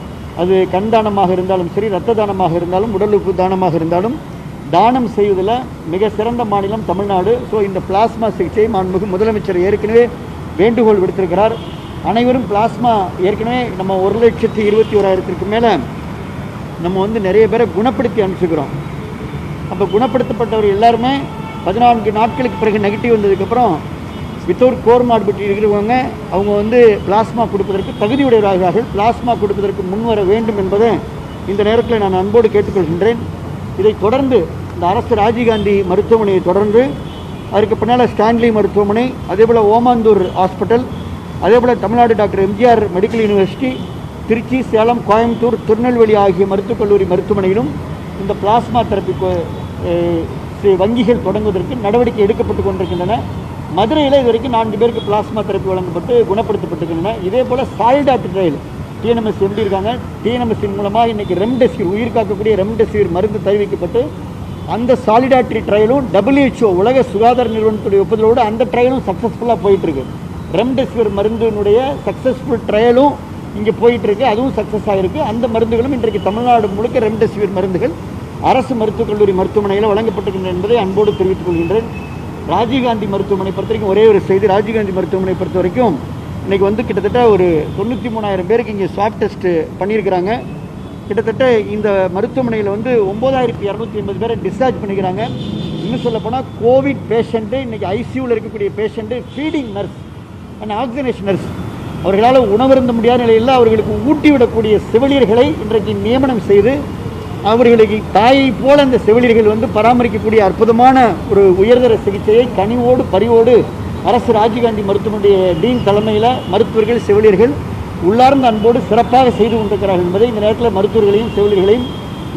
S2: அது கண் தானமாக இருந்தாலும் சரி, இரத்த தானமாக இருந்தாலும், உடல் உறுப்பு தானமாக இருந்தாலும் தானம் செய்வதில் மிக சிறந்த மாநிலம் தமிழ்நாடு. ஸோ இந்த பிளாஸ்மா சிகிச்சை மாண்புமிகு முதலமைச்சர் ஏற்கனவே வேண்டுகோள் விடுத்திருக்கிறார். அனைவரும் பிளாஸ்மா ஏற்கனவே நம்ம 1,21,000 மேலே நம்ம நிறைய பேரை குணப்படுத்தி அனுப்பிச்சுக்கிறோம். அப்போ குணப்படுத்தப்பட்டவர் எல்லாருமே 14 நாட்களுக்கு பிறகு நெகட்டிவ் வந்ததுக்கப்புறம் வித்தவுட் கோமார்பிடிட்டி இருக்கிறவங்க அவங்க பிளாஸ்மா கொடுப்பதற்கு தகுதியுடையவர்களாகிறார்கள். பிளாஸ்மா கொடுப்பதற்கு முன்வர வேண்டும் என்பதை இந்த நேரத்தில் நான் அன்போடு கேட்டுக்கொள்கின்றேன். இதைத் தொடர்ந்து இந்த அரசு ராஜீவ்காந்தி மருத்துவமனையை தொடர்ந்து அதுக்கு பின்னால் ஸ்டான்லி மருத்துவமனை, அதேபோல் ஓமாந்தூர் ஹாஸ்பிட்டல், அதேபோல் Tamil Nadu doctor MGR medical university, Trichy, Salem, Coimbatore, Tirunelveli ஆகிய மருத்துவக் கல்லூரி மருத்துவமனையிலும் இந்த பிளாஸ்மா தெரப்பி வங்கிகள் தொடங்குவதற்கு நடவடிக்கை எடுக்கப்பட்டு கொண்டிருக்கின்றன. மதுரையில் இது வரைக்கும் 4 பேருக்கு பிளாஸ்மா தெரப்பி வழங்கப்பட்டு குணப்படுத்தப்பட்டிருக்கின்றன. இதே போல் சாலிடாட் ட்ரையல் TNMS எப்படி இருக்காங்க, TNMSின் மூலமாக இன்றைக்கி ரெம்டெசிவிர், உயிர் காக்கக்கூடிய ரெம்டெசிவிர் மருந்து தெரிவிக்கப்பட்டு அந்த சாலிடாட்ரி ட்ரையலும் WHO உலக சுகாதார நிறுவனத்துடைய ஒப்புதலோடு அந்த ட்ரையலும் சக்ஸஸ்ஃபுல்லாக போயிட்டுருக்கு. ரெம்டெசிவிர் மருந்தினுடைய சக்ஸஸ்ஃபுல் ட்ரையலும் இங்கே போயிட்டுருக்கு, அதுவும் சக்ஸஸ் ஆகிருக்கு. அந்த மருந்துகளும் இன்றைக்கு தமிழ்நாடு முழுக்க ரெம்டெசிவிர் மருந்துகள் அரசு மருத்துவக் கல்லூரி மருத்துவமனையில் வழங்கப்பட்டிருக்கின்றன என்பதை அன்போடு தெரிவித்துக் கொள்கின்றேன். ராஜீவ்காந்தி மருத்துவமனை பொறுத்த வரைக்கும் ஒரே ஒரு செய்தி, ராஜீவ்காந்தி மருத்துவமனை பொறுத்த வரைக்கும் இன்றைக்கி கிட்டத்தட்ட ஒரு 93,000 பேருக்கு இங்கே ஸ்வாப் டெஸ்ட்டு பண்ணியிருக்கிறாங்க. கிட்டத்தட்ட இந்த மருத்துவமனையில் 9,280 பேரை டிஸ்சார்ஜ் பண்ணிக்கிறாங்க. இன்னும் சொல்லப்போனால் கோவிட் பேஷண்ட்டு, இன்றைக்கி ICUவில் இருக்கக்கூடிய patient, feeding nurse and oxygenation nurse, அவர்களால் உணவருந்த முடியாத நிலையில் அவர்களுக்கு ஊட்டிவிடக்கூடிய செவிலியர்களை இன்றைக்கு நியமனம் செய்து அவர்களுக்கு தாயை போல அந்த செவிலியர்கள் பராமரிக்கக்கூடிய அற்புதமான ஒரு உயர்தர சிகிச்சையை கனிவோடு பரிவோடு அரசு ராஜீவ்காந்தி மருத்துவமனைய டீன் தலைமையில் மருத்துவர்கள், செவிலியர்கள் உள்ளார்ந்த அன்போடு சிறப்பாக செய்து கொண்டிருக்கிறார்கள் என்பதை இந்த நேரத்தில் மருத்துவர்களையும் செவிலியர்களையும்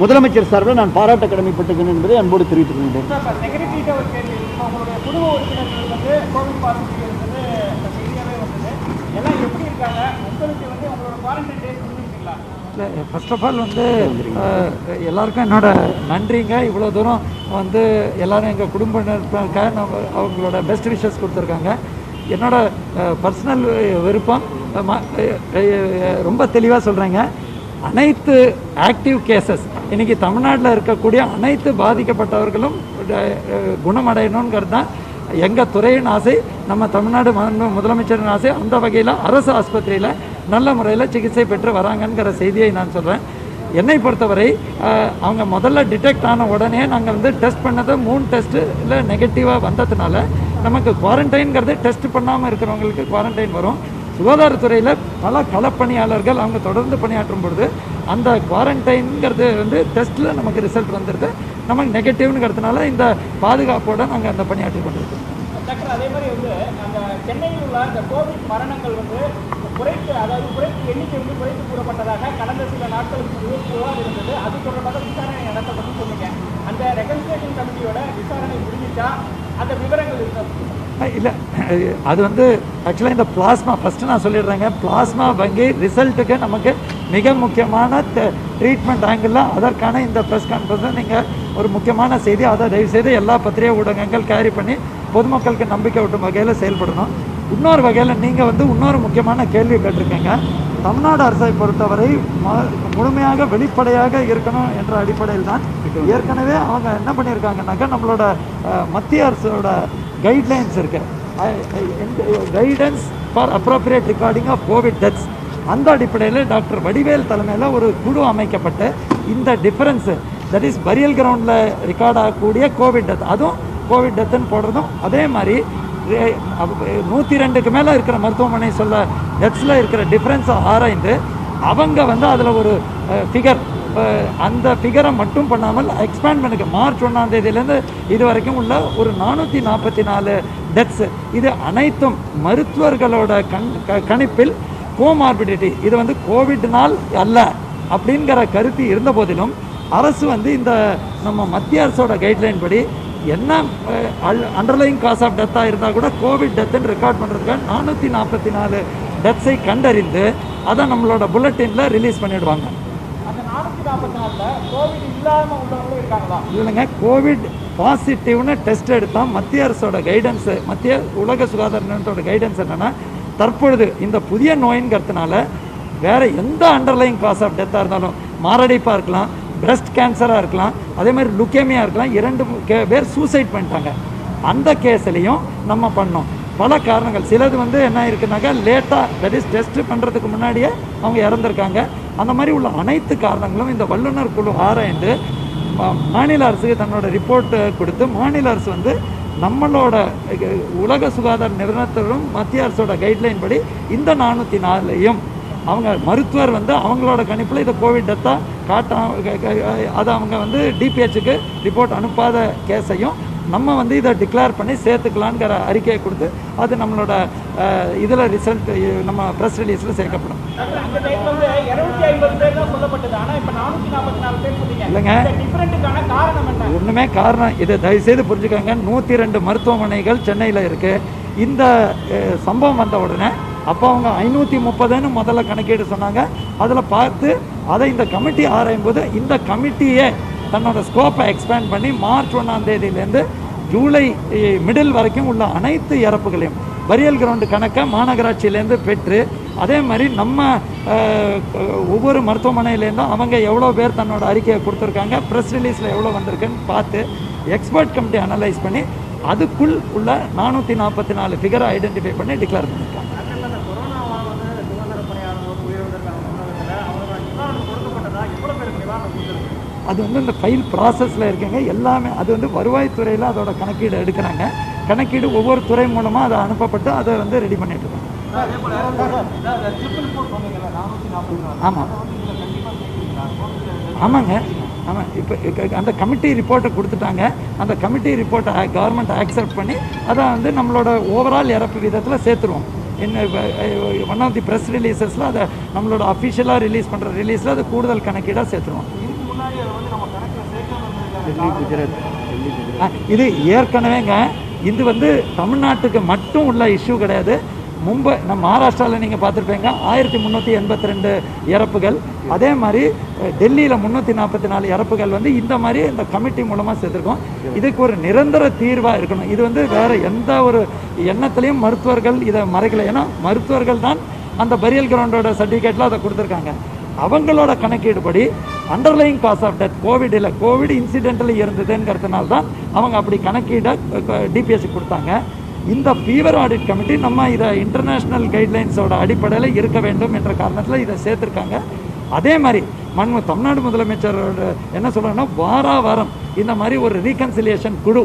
S2: முதலமைச்சர் சார்பில் நான் பாராட்ட கடமைப்பட்டிருக்கிறேன் என்பதை அன்போடு தெரிவித்துக் கொள்கிறேன்.
S11: ஃபர்ஸ்ட் ஆஃப் ஆல் எல்லாருக்கும் என்னோட நன்றிங்க. இவ்வளோ தூரம் எல்லோரும் எங்கள் குடும்பத்தினருக்காக நம்ம அவங்களோட பெஸ்ட் விஷஸ் கொடுத்துருக்காங்க. என்னோட பர்சனல் விருப்பம் ரொம்ப தெளிவாக சொல்கிறேங்க. அனைத்து ஆக்டிவ் கேசஸ் இன்றைக்கி தமிழ்நாட்டில் இருக்கக்கூடிய அனைத்து பாதிக்கப்பட்டவர்களும் குணமடையணுங்கிறது தான் எங்கள் துறையின் ஆசை, நம்ம தமிழ்நாடு முதலமைச்சரின் ஆசை. அந்த வகையில் அரசு ஆஸ்பத்திரியில் நல்ல முறையில் சிகிச்சை பெற்று வராங்கங்கிற செய்தியை நான் சொல்கிறேன். என்னை பொறுத்தவரை அவங்க முதல்ல டிடெக்ட் ஆன உடனே நாங்கள் வந்து டெஸ்ட் பண்ணதை 3 டெஸ்ட்டில் நெகட்டிவாக வந்ததுனால நமக்கு குவாரண்டைன்கிறது டெஸ்ட் பண்ணாமல் இருக்கிறவங்களுக்கு குவாரண்டைன் வரும். சுகாதாரத்துறையில் பல களப்பணியாளர்கள் அவங்க தொடர்ந்து பணியாற்றும் பொழுது அந்த குவாரண்டைன்கிறது வந்து டெஸ்ட்டில் நமக்கு ரிசல்ட் வந்துடுது, நமக்கு நெகட்டிவ்னுங்கிறதுனால இந்த பாதுகாப்போடு நாங்கள் அந்த பணியாற்றி கொண்டிருக்கோம்.
S12: டாக்டர், அதே மாதிரி வந்து அந்த சென்னையில் உள்ள அந்த கோவிட் மரணங்கள் வந்து குறைத்து எண்ணிக்கை வந்து குறைத்து கூறப்பட்டதாக கடந்த சில நாட்களுக்கு புகார் இருந்தது. அது தொடர்பாக விசாரணை நடத்தப்பட்டு சொன்னீங்க. அந்த ரெகன்சிலேஷன் கமிட்டியோட விசாரணை முடிஞ்சிட்டா அந்த விவரங்கள் இருக்கு?
S11: இல்லை, அது வந்து ஆக்சுவலாக இந்த பிளாஸ்மா ஃபஸ்ட்டு நான் சொல்லிடுறேங்க. பிளாஸ்மா வங்கி ரிசல்ட்டுக்கு நமக்கு மிக முக்கியமான ட்ரீட்மெண்ட் ஆங்கிளில் அதற்கான இந்த ப்ரெஸ் கான்ஃபரன்ஸை நீங்கள் ஒரு முக்கியமான செய்தி, அதை தயவுசெய்து எல்லா பத்திரிகை ஊடகங்கள் கேரி பண்ணி பொதுமக்களுக்கு நம்பிக்கை ஊட்டும் வகையில் செயல்படணும். இன்னொரு வகையில் நீங்கள் வந்து இன்னொரு முக்கியமான கேள்வி கேட்டிருக்கீங்க. தமிழ்நாடு அரசை பொறுத்தவரை முழுமையாக வெளிப்படையாக இருக்கணும் என்ற அடிப்படையில் தான் ஏற்கனவே அவங்க என்ன பண்ணியிருக்காங்கன்னாக்கா, நம்மளோட மத்திய அரசோட கைட்லைன்ஸ் இருக்கு, guidance for appropriate recording of covid deaths. அந்த அடிப்படையில் டாக்டர் வடிவேல் தலைமையில் ஒரு குழு அமைக்கப்பட்டு இந்த டிஃபரன்ஸு, தட் இஸ் பரியல் கிரவுண்டில் ரெக்கார்ட் ஆகக்கூடிய கோவிட் டெத், அதுவும் கோவிட் டெத்துன்னு போடுறதும், அதே மாதிரி 102க்கு மேலே இருக்கிற மருத்துவமனை சொல்ல டெத்ஸில் இருக்கிற டிஃப்ரென்ஸை ஆராய்ந்து அவங்க வந்து அதில் ஒரு ஃபிகர், அந்த ஃபிகரை மட்டும் பண்ணாமல் எக்ஸ்பேண்ட் பண்ணுங்க. மார்ச் 1ஆம் தேதியிலேருந்து இது வரைக்கும் உள்ள ஒரு 444 டெத்ஸ், இது அனைத்தும் மருத்துவர்களோட கணிப்பில் கோமார்பிடிட்டி, இது வந்து கோவிட்னால் அல்ல அப்படிங்கிற கருத்து இருந்த போதிலும் அரசு வந்து இந்த நம்ம மத்திய அரசோட கைட்லைன் படி என்ன அண்டர்லைங் காஸ் ஆஃப் டெத்தாக இருந்தால் கூட கோவிட் டெத்துன்னு ரெக்கார்ட் பண்ணுறதுக்காக 444 டெத்ஸை கண்டறிந்து அதை நம்மளோட புல்லட்டினில் ரிலீஸ் பண்ணிவிடுவாங்க. இல்லைங்க, கோவிட் பாசிட்டிவ்னு டெஸ்ட் எடுத்தால் மத்திய அரசோட கைடன்ஸு, மத்திய உலக சுகாதார நிறுவனத்தோட கைடன்ஸ் என்னென்னா, தற்பொழுது இந்த புதிய நோயின்கிறதுனால வேறு எந்த அண்டர்லைங் காஸ் ஆஃப் டெத்தாக இருந்தாலும், மாரடைப்பாக இருக்கலாம், பிரஸ்ட் கேன்சராக இருக்கலாம், அதே மாதிரி லுக்கேமியா இருக்கலாம், 2 பேர் சூசைட் பண்ணிட்டாங்க. அந்த கேஸ்லையும் நம்ம பண்ணோம். பல காரணங்கள், சிலது வந்து என்ன இருக்குனாக்கா லேட்டாக, தட் இஸ் டெஸ்ட் பண்ணுறதுக்கு முன்னாடியே அவங்க இறந்துருக்காங்க. அந்த மாதிரி உள்ள அனைத்து காரணங்களும் இந்த வல்லுநர் குழு ஆராய்ந்து மாநில அரசுக்கு தன்னோட ரிப்போர்ட்டு கொடுத்து, மாநில அரசு வந்து நம்மளோட உலக சுகாதார நிறுவனத்தோடும் மத்திய அரசோட கைட்லைன் படி இந்த 404ஐயும் அவங்க மருத்துவர் வந்து அவங்களோட கணிப்பில் இதை கோவிட் டெத்தாக அதை அவங்க வந்து டிபிஹெச்சுக்கு ரிப்போர்ட் அனுப்பாத கேஸையும் நம்ம வந்து இதை டிக்ளேர் பண்ணி சேர்த்துக்கலான்ங்கிற அறிக்கையை கொடுத்து அது நம்மளோட இதில் ரிசல்ட் நம்ம ப்ரெஸ் ரிலீஸில் சேர்க்கப்படும். இல்லைங்க, ஒன்றுமே காரணம் இது தயவுசெய்து புரிஞ்சுக்கோங்க. 102 மருத்துவமனைகள் சென்னையில் இருக்குது. இந்த சம்பவம் வந்த உடனே அப்போ அவங்க 530ன்னு முதல்ல கணக்கீடு சொன்னாங்க. அதில் பார்த்து அதை இந்த கமிட்டி ஆராயும் போது இந்த கமிட்டியே தன்னோட ஸ்கோப்பை எக்ஸ்பேண்ட் பண்ணி மார்ச் 1ஆம் தேதியிலேருந்து ஜூலை மிடில் வரைக்கும் உள்ள அனைத்து இறப்புகளையும் பரியல் கிரவுண்டு கணக்கை மாநகராட்சியிலேருந்து பெற்று, அதே மாதிரி நம்ம ஒவ்வொரு மருத்துவமனையிலேருந்தும் அவங்க எவ்வளோ பேர் தன்னோட அறிக்கையை கொடுத்துருக்காங்க, ப்ரெஸ் ரிலீஸில் எவ்வளோ வந்திருக்குன்னு பார்த்து எக்ஸ்பர்ட் கமிட்டி அனலைஸ் பண்ணி அதுக்குள் உள்ள 444 ஃபிகரை ஐடென்டிஃபை பண்ணி டிக்ளேர் பண்ணியிருக்காங்க. அது வந்து இந்த ஃபைல் ப்ராசஸில் இருக்குங்க எல்லாமே. அது வந்து வருவாய்த்துறையில் அதோட கணக்கீடு எடுக்கிறாங்க. கணக்கீடு ஒவ்வொரு துறை மூலமாக அதை அனுப்பப்பட்டு அதை வந்து ரெடி பண்ணிட்டு இருக்காங்க. ஆமாம் ஆமாங்க, ஆமாம். இப்போ அந்த கமிட்டி ரிப்போர்ட்டை கொடுத்துட்டாங்க. அந்த கமிட்டி ரிப்போர்ட்டை கவர்மெண்ட் ஆக்செப்ட் பண்ணி அதை வந்து நம்மளோட ஓவரால் இறப்பு விதத்தில் சேர்த்துருவோம். ஒன் ஆஃப் தி ப்ரெஸ் ரிலீசஸில் அதை நம்மளோட அஃபிஷியலாக ரிலீஸ் பண்ணுற ரிலீஸில் அதை கூடுதல் கணக்கீடாக சேர்த்துருவோம். இது ஏற்கனவேங்க இது வந்து தமிழ்நாட்டுக்கு மட்டும் உள்ள இஷ்யூ கிடையாது. மும்பை, நம்ம மகாராஷ்டிராவில் நீங்கள் பார்த்துருப்பீங்க 1382 இறப்புகள். அதே மாதிரி டெல்லியில் 344 இறப்புகள் வந்து இந்த மாதிரி இந்த கமிட்டி மூலமாக சேர்த்துருக்கோம். இதுக்கு ஒரு நிரந்தர தீர்வாக இருக்கணும். இது வந்து வேறு எந்த ஒரு எண்ணத்துலேயும் மருத்துவர்கள் இதை மறைக்கலை. ஏன்னா மருத்துவர்கள் தான் அந்த பரியல் கிரவுண்டோட சர்டிஃபிகேட்டில் அதை கொடுத்துருக்காங்க. அவங்களோட கணக்கீடுபடி underlying cause of death COVID incidentally இருந்ததுங்கிறதுனால தான் அவங்க அப்படி கணக்கீடை டிபிஎஸ்சி கொடுத்தாங்க. இந்த ஃபீவர் ஆடிட் கமிட்டி நம்ம இதை இன்டர்நேஷ்னல் கைட்லைன்ஸோட அடிப்படையில் இருக்க வேண்டும் என்ற காரணத்தில் இதை சேர்த்துருக்காங்க. அதே மாதிரி தமிழ்நாடு முதலமைச்சரோட என்ன சொல்கிறாங்கன்னா வாரம் இந்த மாதிரி ஒரு ரீகன்சிலியேஷன் குழு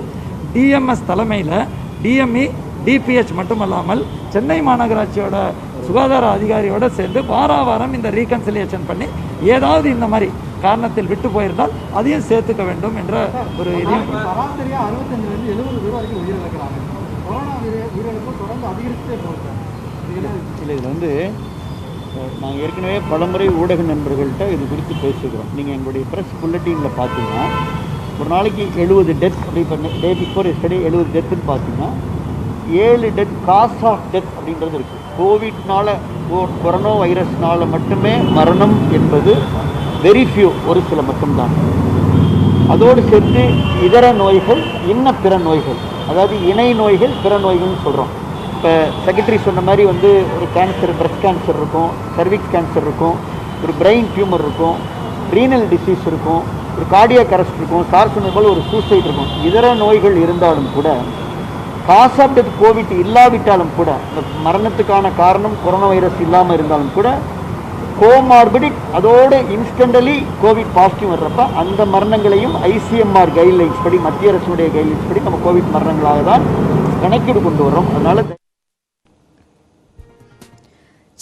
S11: டிஎம்எஸ் தலைமையில் டிஎம்இ டிபிஹெச் மட்டுமல்லாமல் சென்னை மாநகராட்சியோட சுகாதார அதிகாரியோட சேர்ந்து வாரம் இந்த ரீகன்சிலியேஷன் பண்ணி ஏதாவது இந்த மாதிரி காரணத்தில் விட்டு போயிருந்தால் அதையும் சேர்த்துக்க வேண்டும் என்ற ஒரு இதையும்
S13: சராசரியாக 65 பேர் வரைக்கும் உயிரிழக்கிறாங்க. கொரோனா உயிரிழப்பு தொடர்ந்து அதிகரிச்சுட்டே போகுது.
S14: இதில் வந்து நாங்கள் ஏற்கனவே பலமுறை ஊடக நண்பர்கள்ட்ட இது குறித்து பேசுகிறோம். நீங்கள் எங்களுடைய ப்ரெஸ் புல்லட்டினில் பார்த்தீங்கன்னா ஒரு நாளைக்கு 70 டெத் அப்படி பண்ணி டே பிஃபோர் எஸ்டே 70 டெத்துன்னு பார்த்தீங்கன்னா 7 டெத் காஸ் ஆஃப் டெத் அப்படின்றது இருக்குது. கோவிட்னால கொரோனா வைரஸ்னால மட்டுமே மரணம் என்பது வெரி ஃபியூ, ஒரு சில மட்டும்தான். அதோடு சேர்த்து இதர நோய்கள், இன்ன பிற நோய்கள், அதாவது இணை நோய்கள், பிற நோய்கள்னு சொல்கிறோம். இப்போ செக்ரட்டரி சொன்ன மாதிரி வந்து ஒரு கேன்சர், பிரஸ்ட் கேன்சர் இருக்கும், சர்விக்ஸ் கேன்சர் இருக்கும், ஒரு பிரெயின் டியூமர் இருக்கும், ரீனல் டிசீஸ் இருக்கும், ஒரு கார்டியாக் அரெஸ்ட் இருக்கும், சார் சொன்ன போல் ஒரு சூசைட் இருக்கும். இதர நோய்கள் இருந்தாலும் கூட காஸ் ஆஃப் டெத் கோவிட் இல்லாவிட்டாலும் கூட, இந்த மரணத்துக்கான காரணம் கொரோனா வைரஸ் இல்லாமல் இருந்தாலும் கூட கோமார்பிடிக் அதோடு இன்ஸ்டன்டலி கோவிட் பாசிட்டிவ் வர்றப்ப அந்த மரணங்களையும் ஐசிஎம்ஆர் கைட்லைன்ஸ் படி, மத்திய அரசுடைய கைட்லைன்ஸ் படி நம்ம கோவிட் மரணங்களாக தான் கணக்கீடு கொண்டு வரோம். அதனால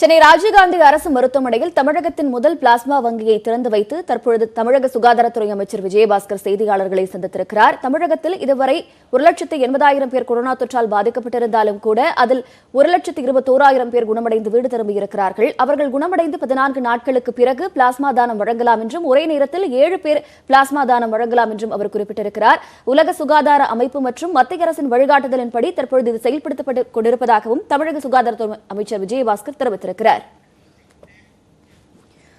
S1: சென்னை ராஜீவ்காந்தி அரசு மருத்துவமனையில் தமிழகத்தின் முதல் பிளாஸ்மா வங்கியை திறந்து வைத்து தற்பொழுது தமிழக சுகாதாரத்துறை அமைச்சர் விஜயபாஸ்கர் செய்தியாளர்களை சந்தித்திருக்கிறார். தமிழகத்தில் இதுவரை 1,80,000 பேர் கொரோனா தொற்றால் பாதிக்கப்பட்டிருந்தாலும் கூட அதில் 1,21,000 பேர் குணமடைந்து வீடு திரும்பியிருக்கிறார்கள். அவர்கள் குணமடைந்து 14 நாட்களுக்கு பிறகு பிளாஸ்மா தானம் வழங்கலாம் என்றும் ஒரே நேரத்தில் 7 பேர் பிளாஸ்மா தானம் வழங்கலாம் என்றும் அவர் குறிப்பிட்டிருக்கிறார். உலக சுகாதார அமைப்பு மற்றும் மத்திய அரசின் வழிகாட்டுதலின்படி தற்பொழுது இது செயல்படுத்தப்பட்டு கொண்டிருப்பதாகவும் தமிழக சுகாதாரத்துறை அமைச்சர் விஜயபாஸ்கர் தெரிவித்தார்.